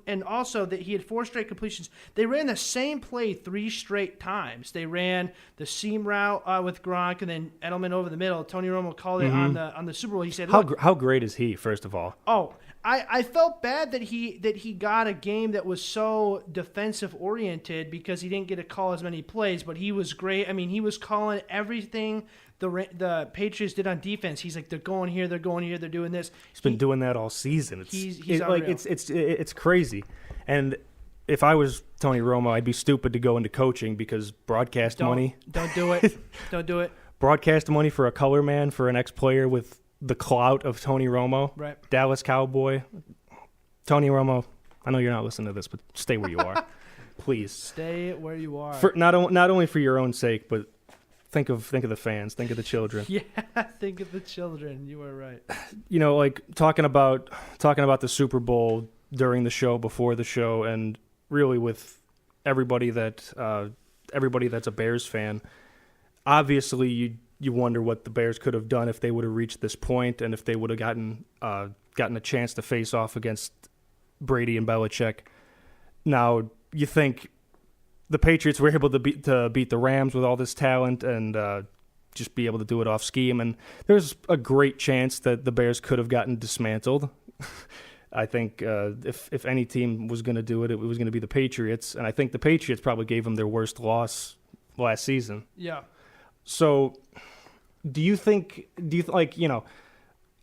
and also that he had 4 straight completions. They ran the same play 3 straight times. They ran the seam route with Gronk, and then Edelman over the middle. Tony Romo called it on the Super Bowl. He said,
"How great is he?" First of all,
I felt bad that he got a game that was so defensive oriented because he didn't get to call as many plays, but he was great. I mean, he was calling everything the Patriots did on defense. He's like, they're going here, they're doing this.
He's been doing that all season. It's crazy. And if I was Tony Romo, I'd be stupid to go into coaching because broadcast money.
Don't do it. Don't do it.
Broadcast money for a color man, for an ex-player with the clout of Tony Romo,
right?
Dallas Cowboy. Tony Romo, I know you're not listening to this, but stay where you are. Please.
Stay where you are.
For not only for your own sake, but think of the fans, think of the children.
Yeah, think of the children. You are right.
You know, like talking about the Super Bowl during the show, before the show, and really with everybody that's a Bears fan. Obviously, you wonder what the Bears could have done if they would have reached this point, and if they would have gotten a chance to face off against Brady and Belichick. Now, you think the Patriots were able to beat the Rams with all this talent and just be able to do it off scheme, and there's a great chance that the Bears could have gotten dismantled. I think if any team was going to do it, it was going to be the Patriots, and I think the Patriots probably gave them their worst loss last season.
Yeah.
So, do you think,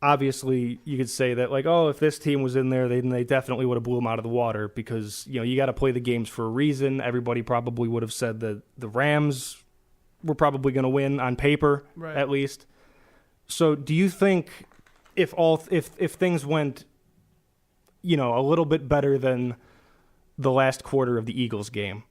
obviously you could say that, like, oh, if this team was in there, they definitely would have blew them out of the water because, you got to play the games for a reason. Everybody probably would have said that the Rams were probably going to win on paper,
right,
at least. So, do you think if things went, a little bit better than the last quarter of the Eagles game,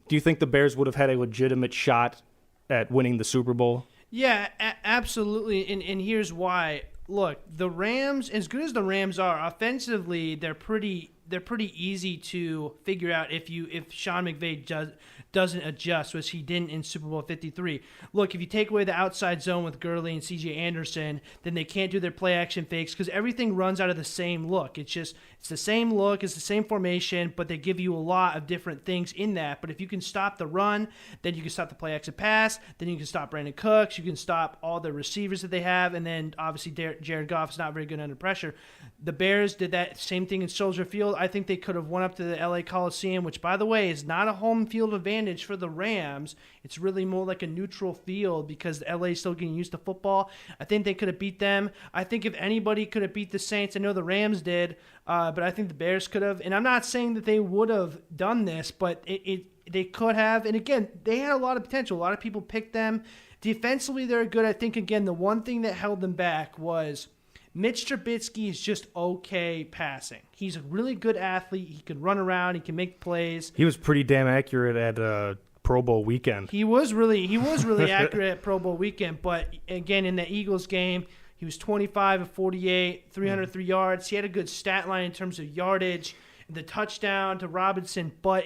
do you think the Bears would have had a legitimate shot at winning the Super Bowl?
Yeah, absolutely. And here's why. Look, the Rams, as good as the Rams are, offensively, they're pretty easy to figure out if Sean McVay doesn't adjust, which he didn't in Super Bowl 53. Look, if you take away the outside zone with Gurley and C.J. Anderson, then they can't do their play action fakes because everything runs out of the same look. It's the same look, it's the same formation, but they give you a lot of different things in that. But if you can stop the run, then you can stop the play action pass, then you can stop Brandon Cooks, you can stop all the receivers that they have, and then obviously Jared Goff is not very good under pressure. The Bears did that same thing in Soldier Field. I think they could have went up to the LA Coliseum, which, by the way, is not a home field advantage for the Rams. It's really more like a neutral field because LA is still getting used to football. I think they could have beat them. I think if anybody could have beat the Saints, I know the Rams did, but I think the Bears could have. And I'm not saying that they would have done this, but they could have. And again, they had a lot of potential. A lot of people picked them. Defensively, they're good. I think, again, the one thing that held them back was Mitch Trubisky is just okay passing. He's a really good athlete. He can run around. He can make plays.
He was pretty damn accurate at Pro Bowl weekend.
He was really accurate at Pro Bowl weekend. But again, in the Eagles game, he was 25 of 48, 303 yards. He had a good stat line in terms of yardage, the touchdown to Robinson. But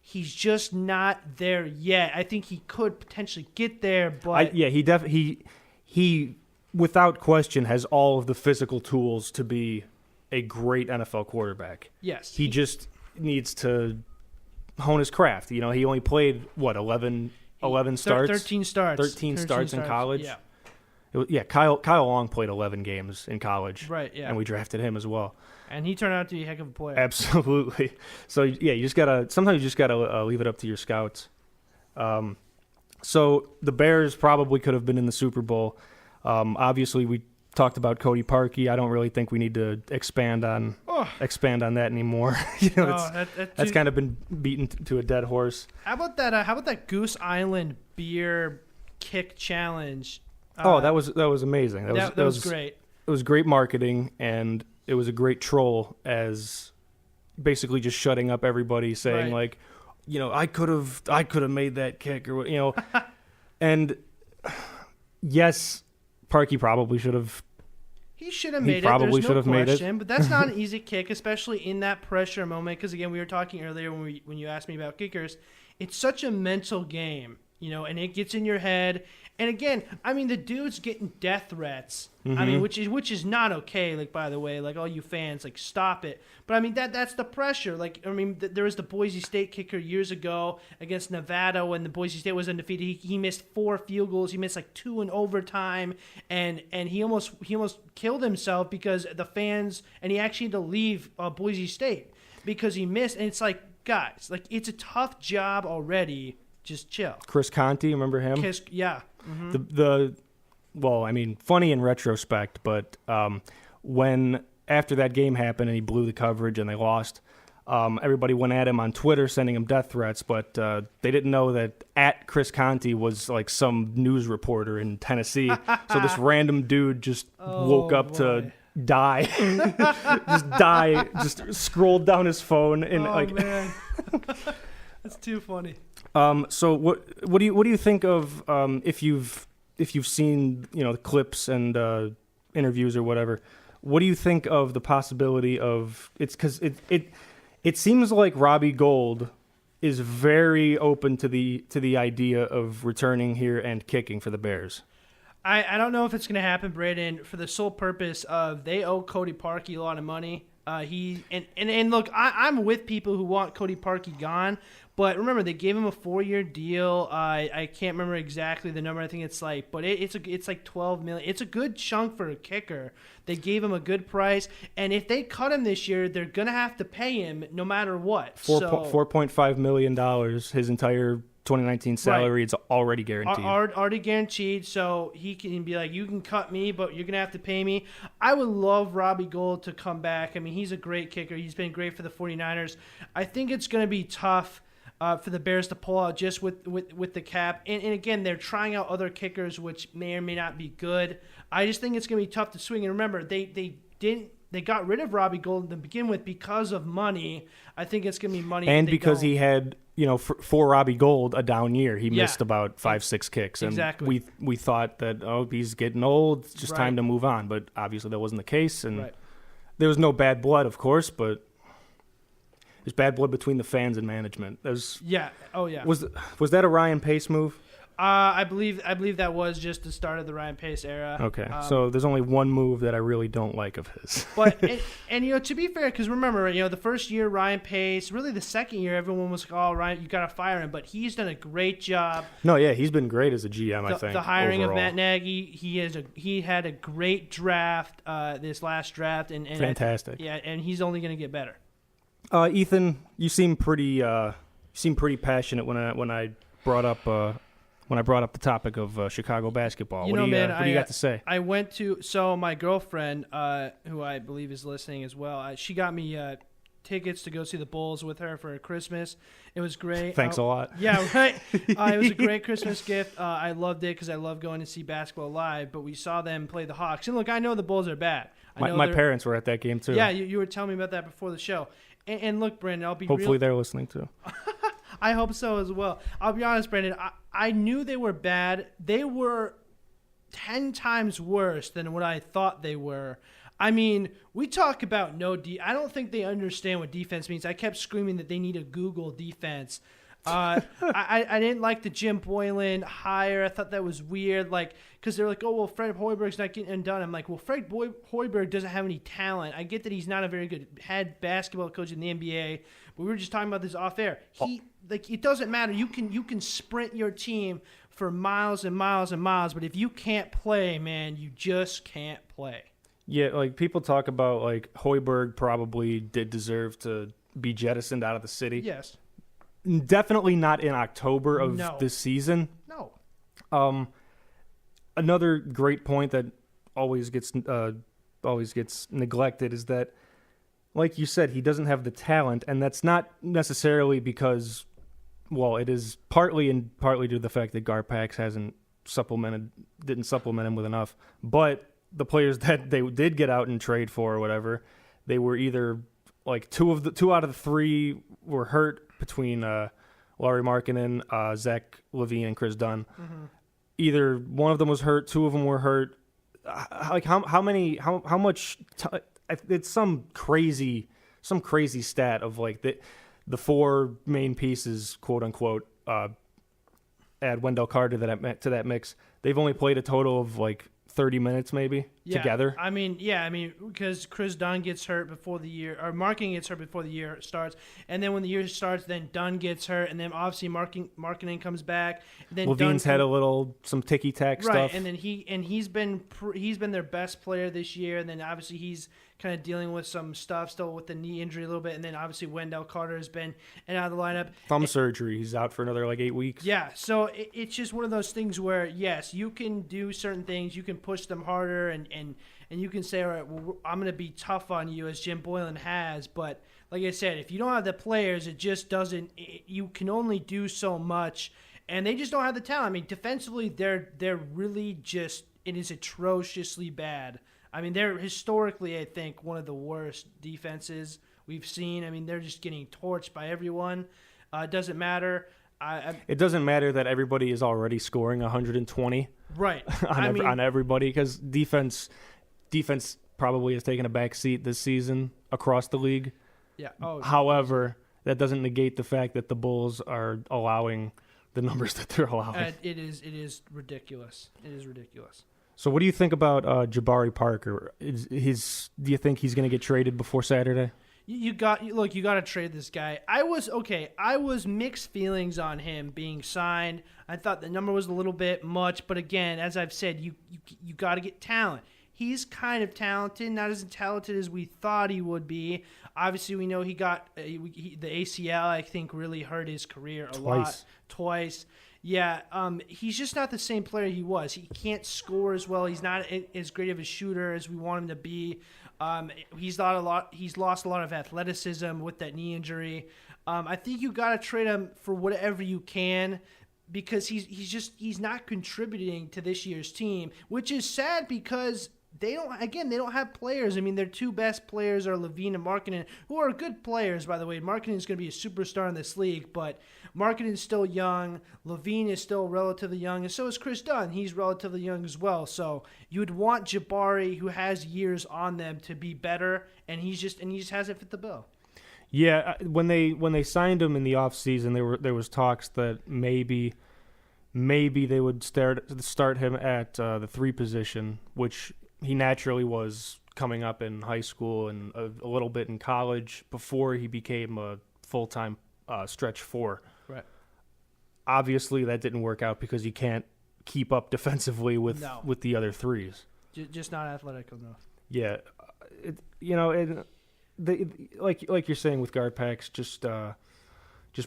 he's just not there yet. I think he could potentially get there, but
he without question has all of the physical tools to be a great NFL quarterback.
Yes.
He just needs to hone his craft. He only played, 11 starts?
13 starts.
13 starts in college?
Yeah.
Kyle Long played 11 games in college.
Right, yeah.
And we drafted him as well.
And he turned out to be a heck of a player.
Absolutely. So, yeah, sometimes you just got to leave it up to your scouts. So the Bears probably could have been in the Super Bowl. Obviously, we talked about Cody Parkey. I don't really think we need to expand on that anymore. That's kind of been beaten to a dead horse.
How about that Goose Island beer kick challenge?
That was amazing. That was
great.
It was great marketing, and it was a great troll as basically just shutting up everybody, saying
right.
I could have made that kick, or and yes, Parkey probably should have.
He should have made it.
Probably
There's
should
no
have made
question,
it.
But that's not an easy kick, especially in that pressure moment. Because again, we were talking earlier when you asked me about kickers. It's such a mental game, and it gets in your head. And again, I mean, the dude's getting death threats.
Mm-hmm.
I mean, which is not okay. By the way, all you fans, stop it. But I mean, that's the pressure. There was the Boise State kicker years ago against Nevada when the Boise State was undefeated. He missed 4 field goals. He missed 2 in overtime, and he almost killed himself because the fans. And he actually had to leave Boise State because he missed. And it's guys, it's a tough job already. Just chill.
Chris Conte, remember him?
Yeah. Mm-hmm.
Funny in retrospect, but when after that game happened and he blew the coverage and they lost, Everybody went at him on Twitter, sending him death threats, but they didn't know that at Chris Conti was like some news reporter in Tennessee. So this random dude just woke up to die, just scrolled down his phone and
man, that's too funny.
So what do you think of if you've seen the clips and interviews or whatever? What do you think of the possibility of because it seems like Robbie Gould is very open to the idea of returning here and kicking for the Bears.
I don't know if it's going to happen, Braden, for the sole purpose of they owe Cody Parkey a lot of money. Look, I'm with people who want Cody Parkey gone, but remember they gave him a 4-year deal. I can't remember exactly the number. I think it's like, but it's like $12 million. It's a good chunk for a kicker. They gave him a good price, and if they cut him this year, they're gonna have to pay him no matter what.
$4.5 million, his entire 2019 salary.
Right.
It's already guaranteed.
Already guaranteed, so he can be like, you can cut me, but you're going to have to pay me. I would love Robbie Gould to come back. I mean, he's a great kicker. He's been great for the 49ers. I think it's going to be tough for the Bears to pull out just with the cap. And again, they're trying out other kickers, which may or may not be good. I just think it's going to be tough to swing. And remember, they got rid of Robbie Gould to begin with because of money. I think it's going to be money.
And because he had, for Robbie Gould, a down year. He missed about 5-6 kicks. And
exactly.
we thought that, he's getting old. It's just time to move on. But obviously that wasn't the case. And there was no bad blood, of course, but there's bad blood between the fans and management.
Yeah. Oh, yeah.
Was that a Ryan Pace move?
I believe that was just the start of the Ryan Pace era.
Okay, so there's only one move that I really don't like of his.
But and to be fair, because remember, the first year Ryan Pace, really the second year, everyone was like, "Oh, Ryan, you got to fire him." But he's done a great job.
No, yeah, he's been great as a GM. I think
the hiring
overall.
of Matt Nagy, he had a great draft this last draft, and
fantastic.
And he's only going to get better.
Ethan, you seem pretty passionate when I brought up the topic of Chicago basketball. What do you got to say?
I went to my girlfriend, who I believe is listening as well. She got me tickets to go see the Bulls with her for Christmas. It was great.
Thanks a lot.
Yeah, right. It was a great Christmas gift. I loved it because I love going to see basketball live. But we saw them play the Hawks, and look, I know the Bulls are bad.
My parents were at that game too.
Yeah, you were telling me about that before the show. And look, Brandon, I'll be
hopefully they're listening too.
I hope so as well. I'll be honest, Brandon. I knew they were bad. They were 10 times worse than what I thought they were. I mean, we talk about I don't think they understand what defense means. I kept screaming that they need a Google defense. I didn't like the Jim Boylan hire. I thought that was weird, because they're like, oh, well, Fred Hoiberg's not getting done. I'm like, well, Fred Hoiberg doesn't have any talent. I get that he's not a very good head basketball coach in the NBA, but we were just talking about this off air. It doesn't matter. You can sprint your team for miles and miles and miles, but if you can't play, man, you just can't play.
Yeah, people talk about Hoiberg probably did deserve to be jettisoned out of the city.
Yes.
Definitely not in October of this season.
No.
Another great point that always gets neglected is that, like you said, he doesn't have the talent, and that's not necessarily because, well, it is partly due to the fact that Garpax didn't supplement him with enough. But the players that they did get out and trade for or whatever, they were either two out of the three were hurt between Lauri Markkanen, Zach LaVine, and Chris Dunn. Mm-hmm. Either one of them was hurt, two of them were hurt. How much? It's some crazy stat of the four main pieces, quote unquote. Add Wendell Carter to that mix. They've only played a total of 30 minutes maybe together.
I mean, because Chris Dunn gets hurt before the year, or Markkanen gets hurt before the year starts, and then when the year starts, then Dunn gets hurt, and then obviously Markkanen comes back. And then
Levine's had some ticky tack stuff,
and then he's been their best player this year, and then obviously he's kind of dealing with some stuff still with the knee injury a little bit, and then obviously Wendell Carter has been in and out of the lineup.
Thumb surgery, he's out for another 8 weeks.
Yeah, so it's just one of those things where yes, you can do certain things, you can push them harder, and you can say, all right, well, I'm going to be tough on you as Jim Boylan has, but like I said, if you don't have the players, it just doesn't. You can only do so much, and they just don't have the talent. I mean, defensively, they're really just. It is atrociously bad. I mean, they're historically, I think, one of the worst defenses we've seen. I mean, they're just getting torched by everyone. It doesn't matter.
It doesn't matter that everybody is already scoring 120
right
on everybody, because defense probably has taken a back seat this season across the league.
Yeah. Oh.
However, that doesn't negate the fact that the Bulls are allowing the numbers that they're allowing.
It is ridiculous. It is ridiculous.
So what do you think about Jabari Parker? Do you think he's going to get traded before Saturday?
You got to trade this guy. I was mixed feelings on him being signed. I thought the number was a little bit much, but again, as I've said, you got to get talent. He's kind of talented, not as talented as we thought he would be. Obviously, we know he got the ACL. I think really hurt his career a lot. Twice. Yeah, he's just not the same player he was. He can't score as well. He's not as great of a shooter as we want him to be. He's lost a lot of athleticism with that knee injury. I think you got to trade him for whatever you can, because he's not contributing to this year's team, which is sad because they don't have players. I mean, their two best players are Levine and Markkanen, who are good players, by the way. Markkanen is going to be a superstar in this league, but Markkanen is still young. Levine is still relatively young, and so is Chris Dunn. He's relatively young as well. So you would want Jabari, who has years on them, to be better, and he just hasn't fit the bill.
Yeah, when they signed him in the offseason, there was talks that maybe they would start him at the 3 position, which he naturally was coming up in high school and a little bit in college before he became a full-time stretch 4.
Right.
Obviously, that didn't work out because you can't keep up defensively with the other 3s.
Just not athletic enough.
Yeah, like you're saying with guard packs, just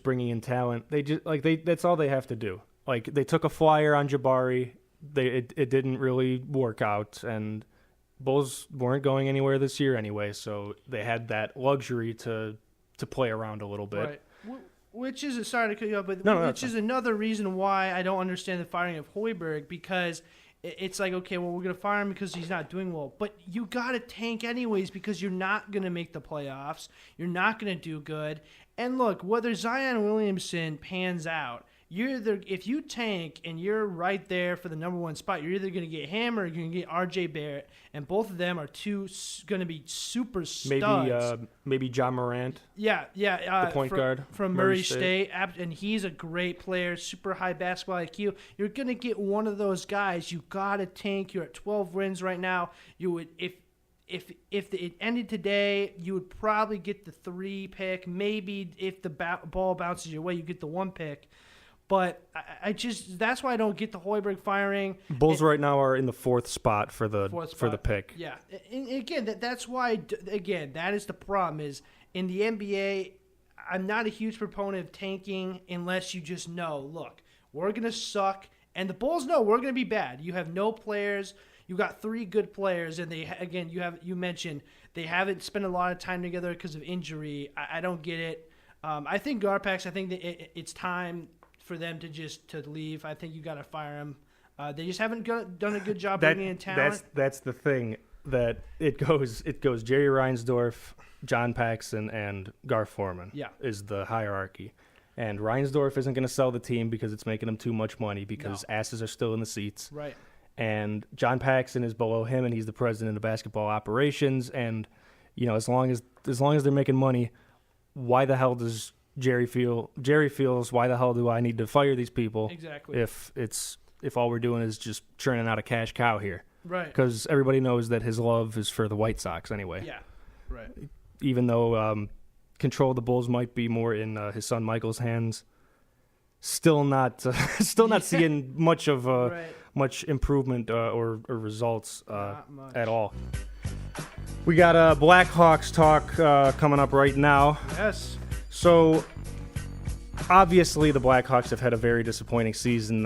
bringing in talent. That's all they have to do. Like, they took a flyer on Jabari. It didn't really work out, and Bulls weren't going anywhere this year anyway, so they had that luxury to play around a little bit.
Right. Which is, sorry to cut you off, but
which
is another reason why I don't understand the firing of Hoiberg, because it's like, okay, well, we're going to fire him because he's not doing well, but you got to tank anyways because you're not going to make the playoffs. You're not going to do good. And look, whether Zion Williamson pans out, if you tank and you're right there for the number 1 spot, you're either going to get him or you're going to get R.J. Barrett, and both of them are going to be super studs.
Maybe John Morant.
Yeah.
The point guard
from Murray State, and he's a great player, super high basketball IQ. You're going to get one of those guys. You got to tank. You're at 12 wins right now. You would if it ended today, you would probably get the 3 pick. Maybe if the ball bounces your way, you get the 1 pick. But that's why I don't get the Hoiberg firing.
Bulls right now are in the 4th spot for the pick.
Yeah, and again, that's why. Again, that is the problem. Is in the NBA, I'm not a huge proponent of tanking unless you just know, look, we're gonna suck, and the Bulls know we're gonna be bad. You have no players. You got 3 good players, and you mentioned they haven't spent a lot of time together because of injury. I don't get it. I think Garpax. I think that it's time for them to leave. I think you got to fire him. They just haven't done a good job bringing in talent.
That's the thing, that it goes Jerry Reinsdorf, John Paxson, and Gar Forman.
Yeah.
Is the hierarchy. And Reinsdorf isn't going to sell the team because it's making him too much money because asses are still in the seats.
Right.
And John Paxson is below him, and he's the president of basketball operations. And as long as they're making money, why the hell does Jerry feels, why the hell do I need to fire these people?
Exactly.
If all we're doing is just churning out a cash cow here.
Right.
Because everybody knows that his love is for the White Sox anyway.
Yeah. Right.
Even though control of the Bulls might be more in his son Michael's hands, still not seeing much of much improvement or results at all. We got Blackhawks talk coming up right now.
Yes.
So, obviously, the Blackhawks have had a very disappointing season,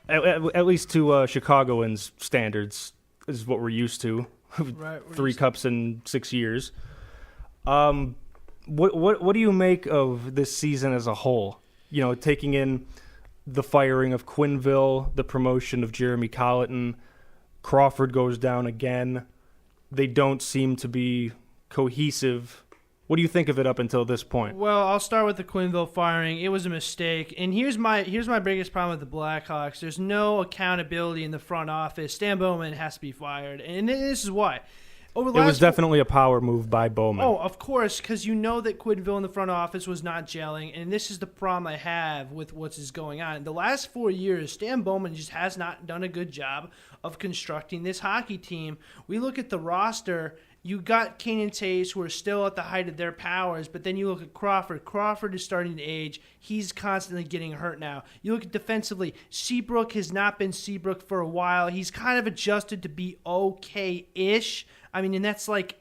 at least to Chicagoans' standards, is what we're used to.
Right,
3 cups in 6 years. What do you make of this season as a whole? You know, taking in the firing of Quinville, the promotion of Jeremy Colleton, Crawford goes down again. They don't seem to be cohesive. What do you think of it up until this point?
Well, I'll start with the Quinville firing. It was a mistake. And here's my biggest problem with the Blackhawks. There's no accountability in the front office. Stan Bowman has to be fired. And this is why.
It was definitely a power move by Bowman.
Oh, of course, because you know that Quinville in the front office was not gelling, and this is the problem I have with what's going on. The last 4 years, Stan Bowman just has not done a good job of constructing this hockey team. We look at the roster. You got Kane and Taves, who are still at the height of their powers, but then you look at Crawford. Crawford is starting to age. He's constantly getting hurt now. You look at defensively. Seabrook has not been Seabrook for a while. He's kind of adjusted to be okay-ish. I mean, and that's like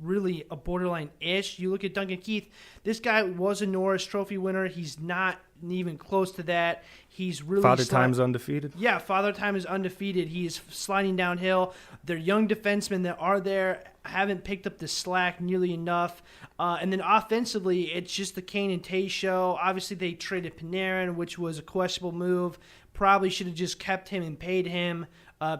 really a borderline-ish. You look at Duncan Keith. This guy was a Norris Trophy winner. He's not even close to that. He's really
Father Time's undefeated.
Yeah, Father Time is undefeated. He is sliding downhill. Their young defensemen that are there haven't picked up the slack nearly enough. And then offensively, it's just the Kane and Tay show. Obviously, they traded Panarin, which was a questionable move. Probably should have just kept him and paid him.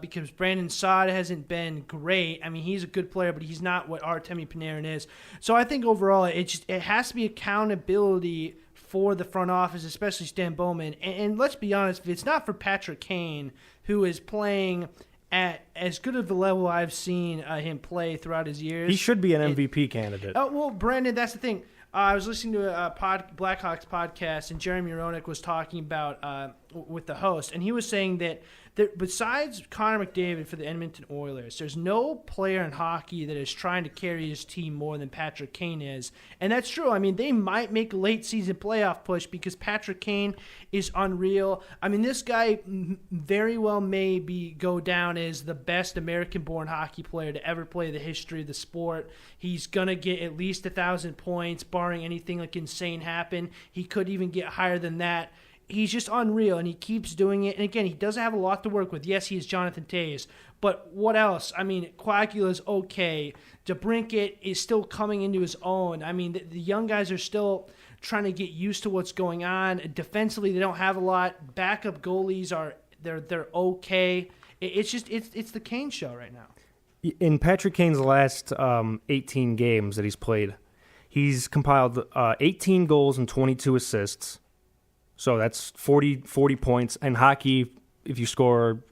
Because Brandon Saad hasn't been great. I mean, he's a good player, but he's not what Artemi Panarin is. So I think overall, it has to be accountability for the front office, especially Stan Bowman. And let's be honest, if it's not for Patrick Kane, who is playing at as good of a level I've seen him play throughout his years.
He should be an MVP candidate.
Oh, well, Brandon, that's the thing. I was listening to a Blackhawks podcast, and Jeremy Roenick was talking about with the host, and he was saying that besides Connor McDavid for the Edmonton Oilers, there's no player in hockey that is trying to carry his team more than Patrick Kane is. And that's true. I mean, they might make a late-season playoff push because Patrick Kane is unreal. I mean, this guy very well may go down as the best American-born hockey player to ever play the history of the sport. He's going to get at least 1,000 points, barring anything like insane happen. He could even get higher than that. He's just unreal, and he keeps doing it. And again, he doesn't have a lot to work with. Yes, he is Jonathan Toews, but what else? I mean, Coagula's okay. DeBrincat is still coming into his own. I mean, the young guys are still trying to get used to what's going on. Defensively, they don't have a lot. Backup goalies they're okay. It's the Kane show right now.
In Patrick Kane's last 18 games that he's played, he's compiled 18 goals and 22 assists. So that's 40 points. And hockey, if you score,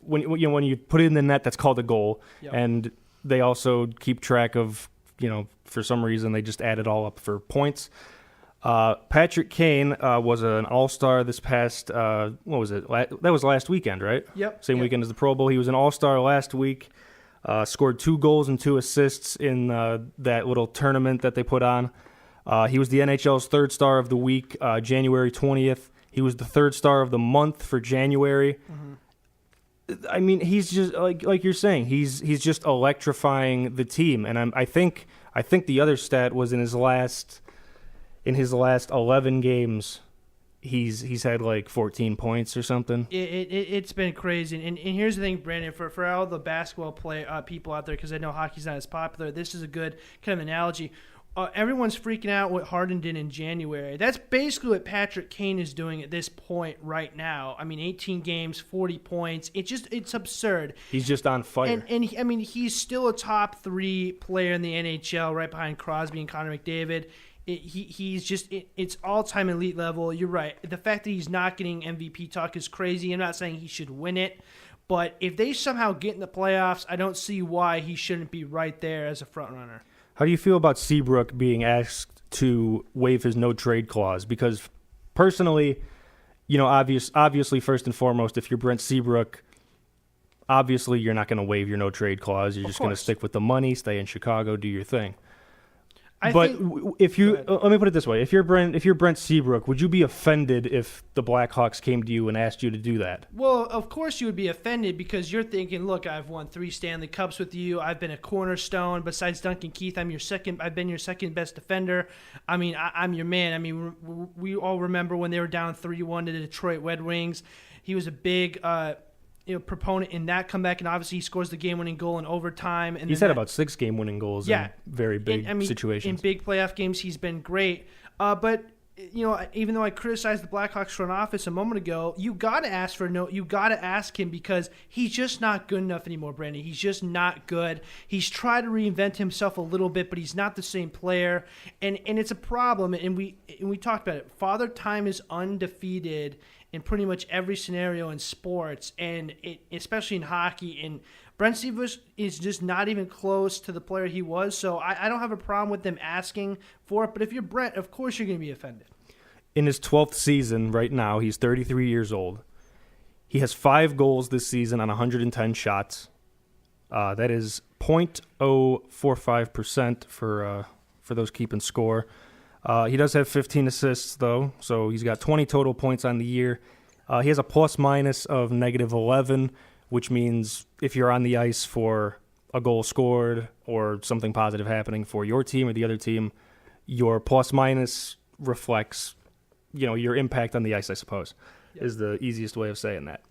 when you put it in the net, that's called a goal. Yep. And they also keep track of, for some reason, they just add it all up for points. Patrick Kane was an all-star this past, what was it? That was last weekend, right?
Yep.
Same weekend as the Pro Bowl. He was an all-star last week, scored 2 goals and 2 assists in that little tournament that they put on. He was the NHL's third star of the week, January 20th. He was the third star of the month for January. Mm-hmm. I mean, he's just like you're saying. He's just electrifying the team. And I think the other stat was in his last 11 games, he's had like 14 points or something.
It's been crazy. And here's the thing, Brandon, for all the basketball people out there, because I know hockey's not as popular, this is a good kind of analogy. Everyone's freaking out what Harden did in January. That's basically what Patrick Kane is doing at this point right now. I mean, 18 games, 40 points. It's absurd.
He's just on fire.
And I mean, he's still a top 3 player in the NHL, right behind Crosby and Connor McDavid. It's all-time elite level. You're right. The fact that he's not getting MVP talk is crazy. I'm not saying he should win it, but if they somehow get in the playoffs, I don't see why he shouldn't be right there as a front runner.
How do you feel about Seabrook being asked to waive his no-trade clause? Because personally, obviously, first and foremost, if you're Brent Seabrook, obviously you're not going to waive your no-trade clause. You're just going to stick with the money, stay in Chicago, do your thing. Let me put it this way: if you're Brent Seabrook, would you be offended if the Blackhawks came to you and asked you to do that?
Well, of course you would be offended because you're thinking, look, I've won 3 Stanley Cups with you. I've been a cornerstone. Besides Duncan Keith, I've been your second best defender. I mean, I'm your man. I mean, we all remember when they were down 3-1 to the Detroit Red Wings. He was a big proponent in that comeback, and obviously he scores the game-winning goal in overtime. And
he's had about 6 game-winning goals in very big situations.
In big playoff games, he's been great. But even though I criticized the Blackhawks front office a moment ago, you got to ask him because he's just not good enough anymore, Brandon. He's just not good. He's tried to reinvent himself a little bit, but he's not the same player, and it's a problem. And we talked about it. Father Time is undefeated in pretty much every scenario in sports, and especially in hockey. And Brent Seabrook is just not even close to the player he was, so I don't have a problem with them asking for it. But if you're Brent, of course you're going to be offended.
In his 12th season right now, he's 33 years old. He has 5 goals this season on 110 shots. That is .045% for those keeping score. He does have 15 assists, though, so he's got 20 total points on the year. He has a plus-minus of -11, which means if you're on the ice for a goal scored or something positive happening for your team or the other team, your plus-minus reflects your impact on the ice, I suppose, is the easiest way of saying that.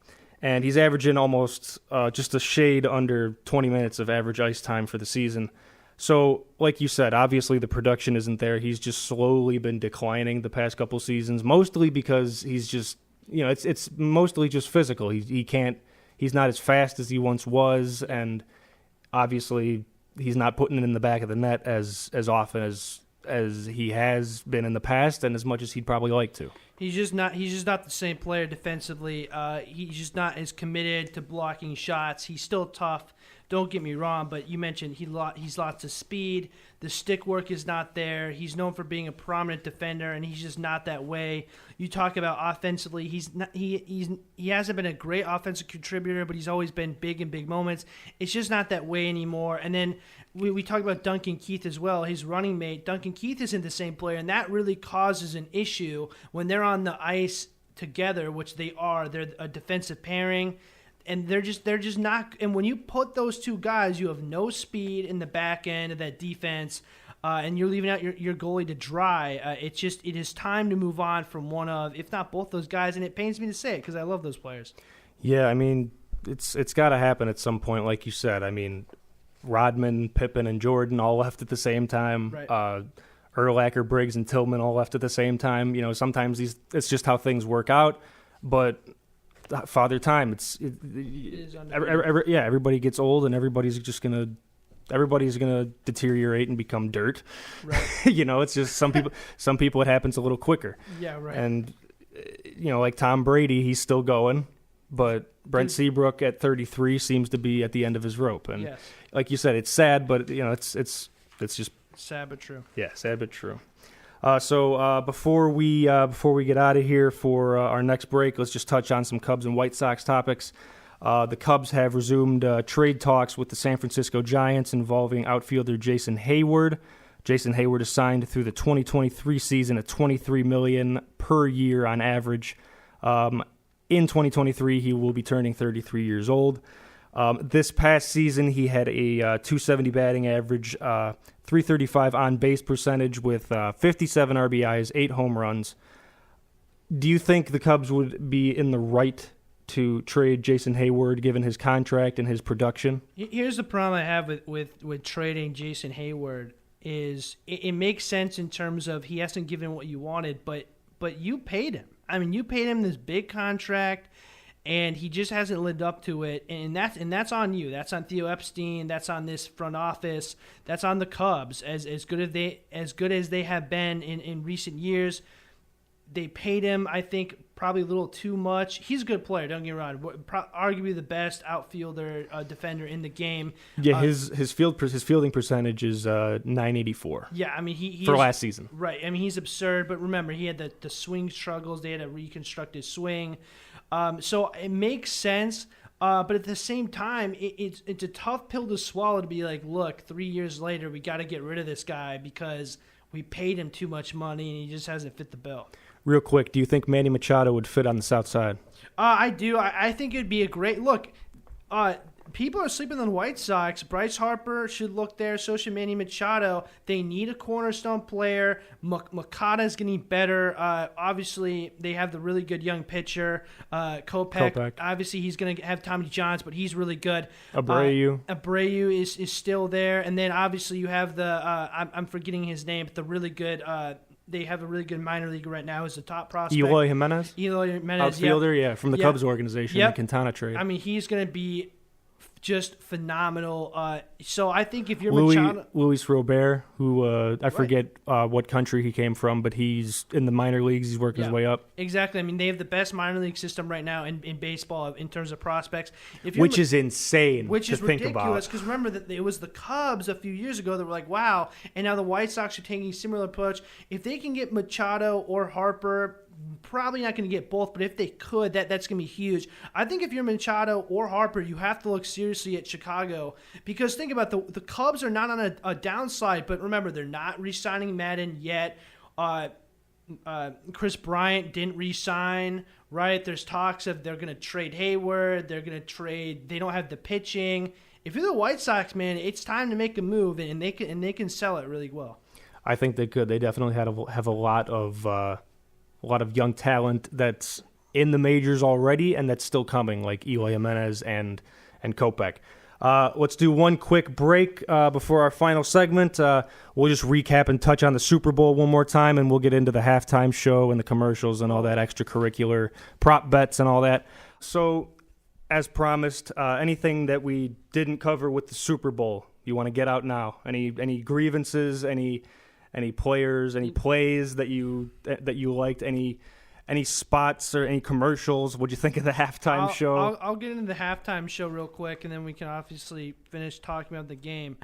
And he's averaging almost just a shade under 20 minutes of average ice time for the season. So, like you said, obviously the production isn't there. He's just slowly been declining the past couple seasons, mostly because he's just, it's mostly just physical. He's not as fast as he once was, and obviously he's not putting it in the back of the net as often as he has been in the past, and as much as he'd probably like to.
He's just not the same player defensively. He's just not as committed to blocking shots. He's still tough. Don't get me wrong, but you mentioned he's lots of speed. The stick work is not there. He's known for being a prominent defender, and he's just not that way. You talk about offensively, he hasn't been a great offensive contributor, but he's always been big in big moments. It's just not that way anymore. And then we talk about Duncan Keith as well, his running mate. Duncan Keith isn't the same player, and that really causes an issue when they're on the ice together, which they are. They're a defensive pairing. And they're just not. And when you put those two guys, you have no speed in the back end of that defense, and you're leaving out your goalie to dry. It is time to move on from one of, if not both those guys. And it pains me to say it because I love those players.
Yeah, I mean, it's got to happen at some point, like you said. I mean, Rodman, Pippen, and Jordan all left at the same time.
Right.
Urlacher, Briggs, and Tillman all left at the same time. Sometimes it's just how things work out, but. Father Time. Everybody gets old, and everybody's gonna deteriorate and become dirt.
Right.
It's just some people it happens a little quicker.
Yeah, right.
And like Tom Brady, he's still going, but Brent Seabrook at 33 seems to be at the end of his rope. And
yes.
Like you said, it's sad, but it's just
sad but true.
Yeah, sad but true. So before we get out of here for our next break, let's just touch on some Cubs and White Sox topics. The Cubs have resumed trade talks with the San Francisco Giants involving outfielder Jason Hayward. Jason Hayward is signed through the 2023 season at $23 million per year on average. In 2023, he will be turning 33 years old. This past season, he had a .270 batting average, .335 on-base percentage with 57 RBIs, 8 home runs. Do you think the Cubs would be in the right to trade Jason Hayward given his contract and his production?
Here's the problem I have with trading Jason Hayward is it makes sense in terms of he hasn't given what you wanted, but you paid him. I mean, you paid him this big contract, and he just hasn't lived up to it, and that's on you. That's on Theo Epstein. That's on this front office. That's on the Cubs. As good as they have been in recent years, they paid him, I think, probably a little too much. He's a good player. Don't get me wrong. Arguably the best outfielder defender in the game.
Yeah, his fielding percentage is .984.
Yeah, I mean he
for last season.
Right. I mean he's absurd. But remember, he had the swing struggles. They had to reconstruct his swing. So it makes sense, but at the same time, it's a tough pill to swallow to be like, look, 3 years later, we got to get rid of this guy because we paid him too much money and he just hasn't fit the bill.
Real quick, do you think Manny Machado would fit on the south side?
I do. I think it'd be a great look. people are sleeping on the White Sox. Bryce Harper should look there. So should Manny Machado. They need a cornerstone player. Makata is getting better. Obviously, they have the really good young pitcher, Kopech. Obviously, he's going to have Tommy Johns, but he's really good. Abreu is still there. And then, obviously, you have the I'm forgetting his name, but the really good they have a really good minor league right now as the top prospect.
Eloy Jimenez?
Outfielder,
from the Cubs organization, the Quintana trade.
I mean, he's going to be just phenomenal. So I think if you're
Luis Robert, who I forget what country he came from, but he's in the minor leagues. He's working his way up.
Exactly. I mean, they have the best minor league system right now in baseball in terms of prospects.
Which is insane.
Which is
think
ridiculous
about.
Because remember that it was the Cubs a few years ago that were like, wow, and now the White Sox are taking a similar approach. If they can get Machado or Harper, probably not going to get both, but if they could, that's going to be huge. I think if you're Machado or Harper, you have to look seriously at Chicago because think about the Cubs are not on a downside, but remember, they're not re-signing Madden yet. Chris Bryant didn't re-sign, right? There's talks of they're going to trade Hayward. They're going to trade. They don't have the pitching. If you're the White Sox, man, it's time to make a move, and they can sell it really well.
I think they could. They definitely have a lot of young talent that's in the majors already and that's still coming, like Eloy Jimenez and Kopech. Let's do one quick break before our final segment. We'll just recap and touch on the Super Bowl one more time, and we'll get into the halftime show and the commercials and all that extracurricular prop bets and all that. So, as promised, anything that we didn't cover with the Super Bowl, you want to get out now? Any grievances? Any players, any plays that you liked, any spots or any commercials? What'd you think of the halftime show?
I'll get into the halftime show real quick, and then we can obviously finish talking about the game.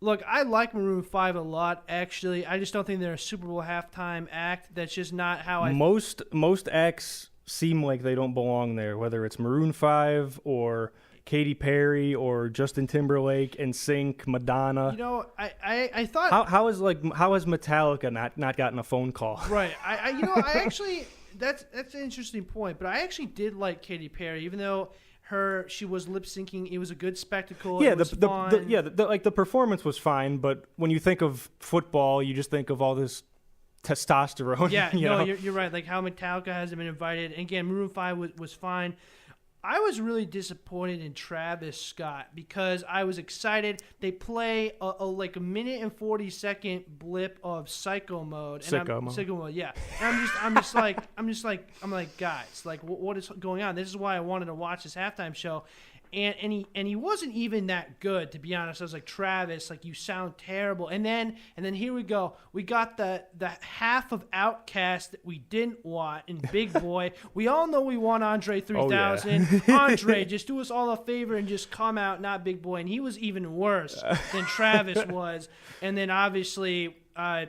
Look, I like Maroon 5 a lot, actually. I just don't think they're a Super Bowl halftime act. That's just not how I...
Most acts seem like they don't belong there, whether it's Maroon 5 or Katy Perry or Justin Timberlake, NSYNC, Madonna.
You know, I thought
how has Metallica not gotten a phone call?
Right. I actually that's an interesting point, but I actually did like Katy Perry, even though she was lip syncing. It was a good spectacle.
Yeah,
it was fun.
The performance was fine, but when you think of football, you just think of all this testosterone.
Yeah, you're right. Like how Metallica hasn't been invited. And again, Maroon 5 was fine. I was really disappointed in Travis Scott because I was excited. They play like a minute and 40-second blip of Psycho Mode. Sicko Mode, yeah. And I'm like, guys, like, what is going on? This is why I wanted to watch this halftime show. And he wasn't even that good, to be honest. I was like, Travis, like, you sound terrible. And then here we go. We got the half of Outkast that we didn't want in Big Boy. We all know we want Andre 3000. Oh, yeah. Andre, just do us all a favor and just come out, not Big Boy. And he was even worse than Travis was. And then obviously,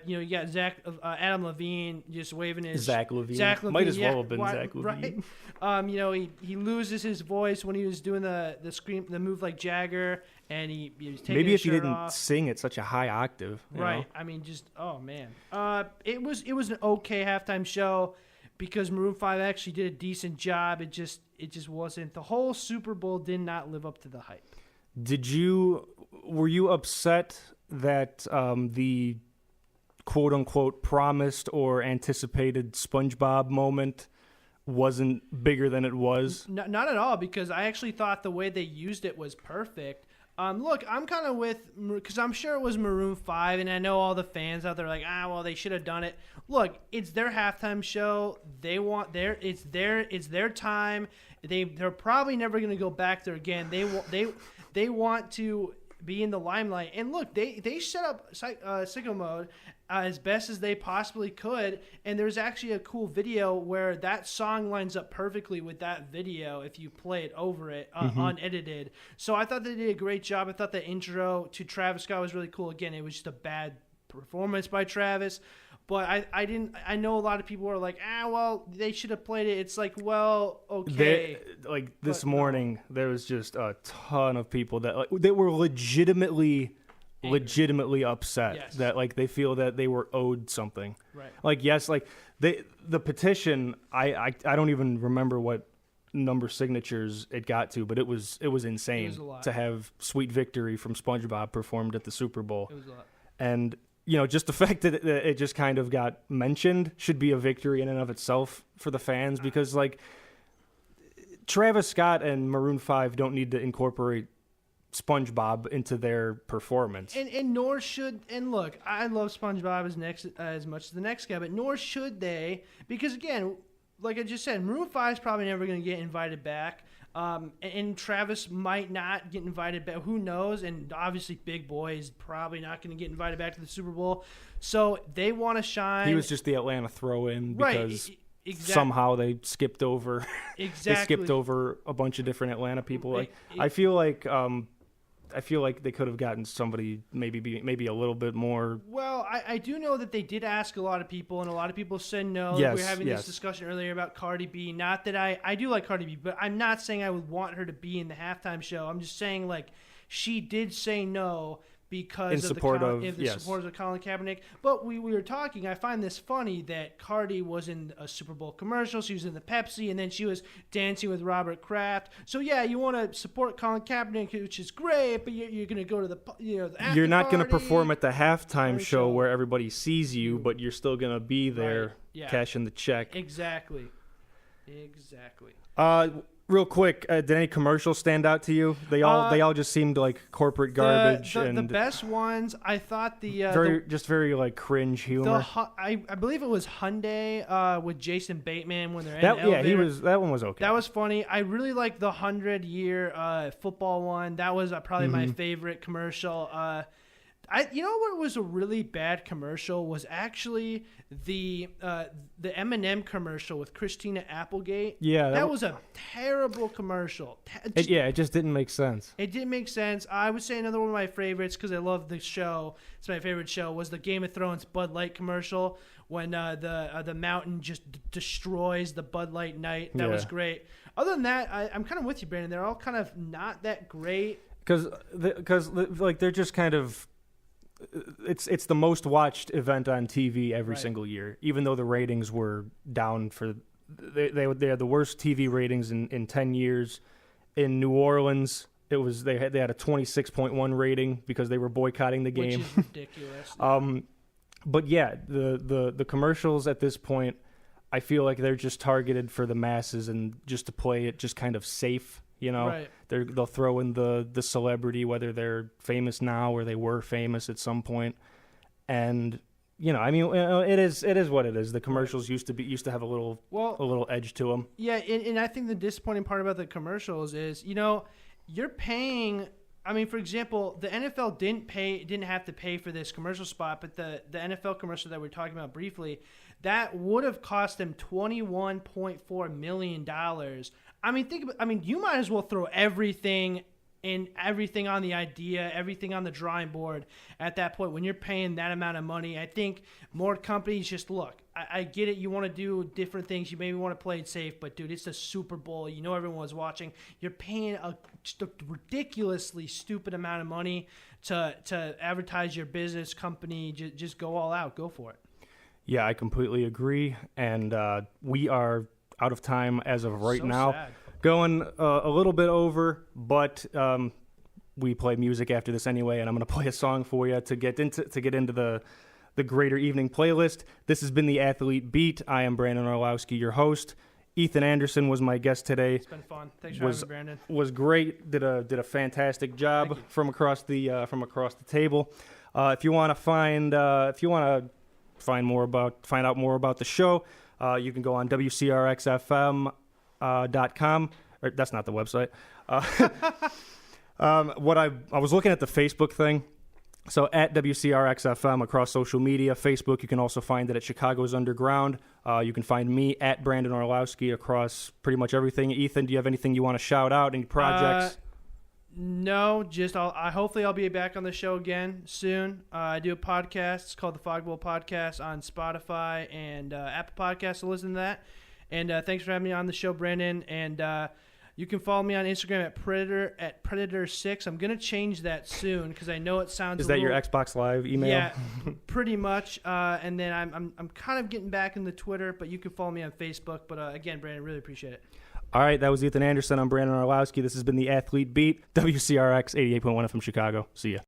you got Adam Levine just waving his
Zach Levine. Might as well have been Zach Levine.
Right? He loses his voice when he was doing the move like Jagger, and he was taking
maybe
his
if he
shirt
didn't
off.
sing at such a high octave.
Right.
Know?
I mean, just man. It was an okay halftime show because Maroon 5 actually did a decent job. It just wasn't. The whole Super Bowl did not live up to the hype.
Were you upset that the quote-unquote promised or anticipated SpongeBob moment wasn't bigger than it was?
Not at all, because I actually thought the way they used it was perfect. Look, I'm kind of with, because I'm sure it was Maroon 5, and I know all the fans out there are like, well, they should have done it. Look, it's their halftime show. They want it's their time. They're probably never going to go back there again. They want to be in the limelight. And look, they set up Sicko Mode as best as they possibly could, and there's actually a cool video where that song lines up perfectly with that video if you play it over it unedited. So I thought they did a great job. I thought the intro to Travis Scott was really cool. Again, it was just a bad performance by Travis, but I know a lot of people are like, well, they should have played it. It's like, well, okay.
This morning, there was just a ton of people that were legitimately upset that they feel that they were owed something.
Right.
The petition, I don't even remember what number of signatures it got to, but it was insane
It was a lot.
to have "Sweet Victory" from SpongeBob performed at the Super Bowl.
It was a lot.
And just the fact that it just kind of got mentioned should be a victory in and of itself for the fans, because like Travis Scott and Maroon 5 don't need to incorporate SpongeBob into their performance.
And nor should, and look, I love SpongeBob as much as the next guy, but nor should they, because again, like I just said, Maroon 5 is probably never going to get invited back. And Travis might not get invited back. Who knows? And obviously Big Boy is probably not going to get invited back to the Super Bowl. So they want to shine.
He was just the Atlanta throw-in because
exactly.
somehow they skipped over
Exactly.
they skipped over a bunch of different Atlanta people. Like I feel like they could have gotten somebody maybe a little bit more.
Well, I do know that they did ask a lot of people, and a lot of people said no.
Yes,
we were having
yes.
this discussion earlier about Cardi B. Not that I do like Cardi B, but I'm not saying I would want her to be in the halftime show. I'm just saying, like, she did say no because
In
of
support
the
of- yes.
supporters of Colin Kaepernick. But we were talking. I find this funny that Cardi was in a Super Bowl commercial. She was in the Pepsi, and then she was dancing with Robert Kraft. So yeah, you want to support Colin Kaepernick, which is great, but you're going to go to the after
You're not going to
party.
perform at the halftime show
show.
where everybody sees you, but you're still going to be there
Right, yeah.
cashing the check.
Exactly.
Real quick, did any commercials stand out to you? They all just seemed like corporate garbage
The
and
best ones, I thought
very like cringe humor.
I believe it was Hyundai with Jason Bateman when they're in the elevator.
That one was okay.
That was funny. I really liked the 100-year football one. That was probably my favorite commercial. You know what was a really bad commercial was actually the M&M commercial with Christina Applegate.
Yeah,
that was a terrible commercial.
It just didn't make sense.
It didn't make sense. I would say another one of my favorites, because I love the show. It's my favorite show. Was the Game of Thrones Bud Light commercial when the mountain just destroys the Bud Light Knight. That was great. Other than that, I'm kind of with you, Brandon. They're all kind of not that great.
Because like they're just kind of. It's the most watched event on TV every single year, even though the ratings were down for they had the worst TV ratings in 10 years. In New Orleans, they had a 26.1 rating because they were boycotting the game.
Which is ridiculous.
But yeah, the commercials at this point, I feel like they're just targeted for the masses and just to play it just kind of safe.
Right.
They'll throw in the celebrity, whether they're famous now or they were famous at some point. And it is what it is. The commercials used to have a little edge to them.
Yeah, and I think the disappointing part about the commercials is, you're paying. I mean, for example, the NFL didn't have to pay for this commercial spot, but the NFL commercial that we're talking about briefly, that would have cost them $21.4 million. I mean, you might as well throw everything on the idea, everything on the drawing board at that point when you're paying that amount of money. I think more companies just look. I get it. You want to do different things. You maybe want to play it safe, but dude, it's the Super Bowl. You know everyone's watching. You're paying just a ridiculously stupid amount of money to advertise your business company. Just go all out. Go for it.
Yeah, I completely agree. And we are out of time as of right now.
Sad.
Going a little bit over, but we play music after this anyway, and I'm going to play a song for you to get into the greater evening playlist. This has been the Athlete Beat. I am Brandon Orlowski, your host. Ethan Anderson was my guest today.
It's been fun. Thanks for having me, Brandon.
Was great. Did a fantastic job from across the table. If you want to find out more about the show, you can go on WCRXFM.com. That's not the website. I was looking at the Facebook thing. So at WCRXFM across social media, Facebook, you can also find it at Chicago's Underground. You can find me at Brandon Orlowski across pretty much everything. Ethan, do you have anything you want to shout out? Any projects?
No, just hopefully I'll be back on the show again soon. I do a podcast. It's called the Fogbowl Podcast on Spotify and Apple Podcasts, so listen to that. And thanks for having me on the show, Brandon. And you can follow me on Instagram at Predator6. I'm gonna change that soon because I know it sounds.
Is that your Xbox Live email?
Yeah, pretty much. And then I'm kind of getting back into Twitter, but you can follow me on Facebook. But again, Brandon, really appreciate it.
All right, that was Ethan Anderson. I'm Brandon Orlowski. This has been the Athlete Beat, WCRX 88.1 from Chicago. See ya.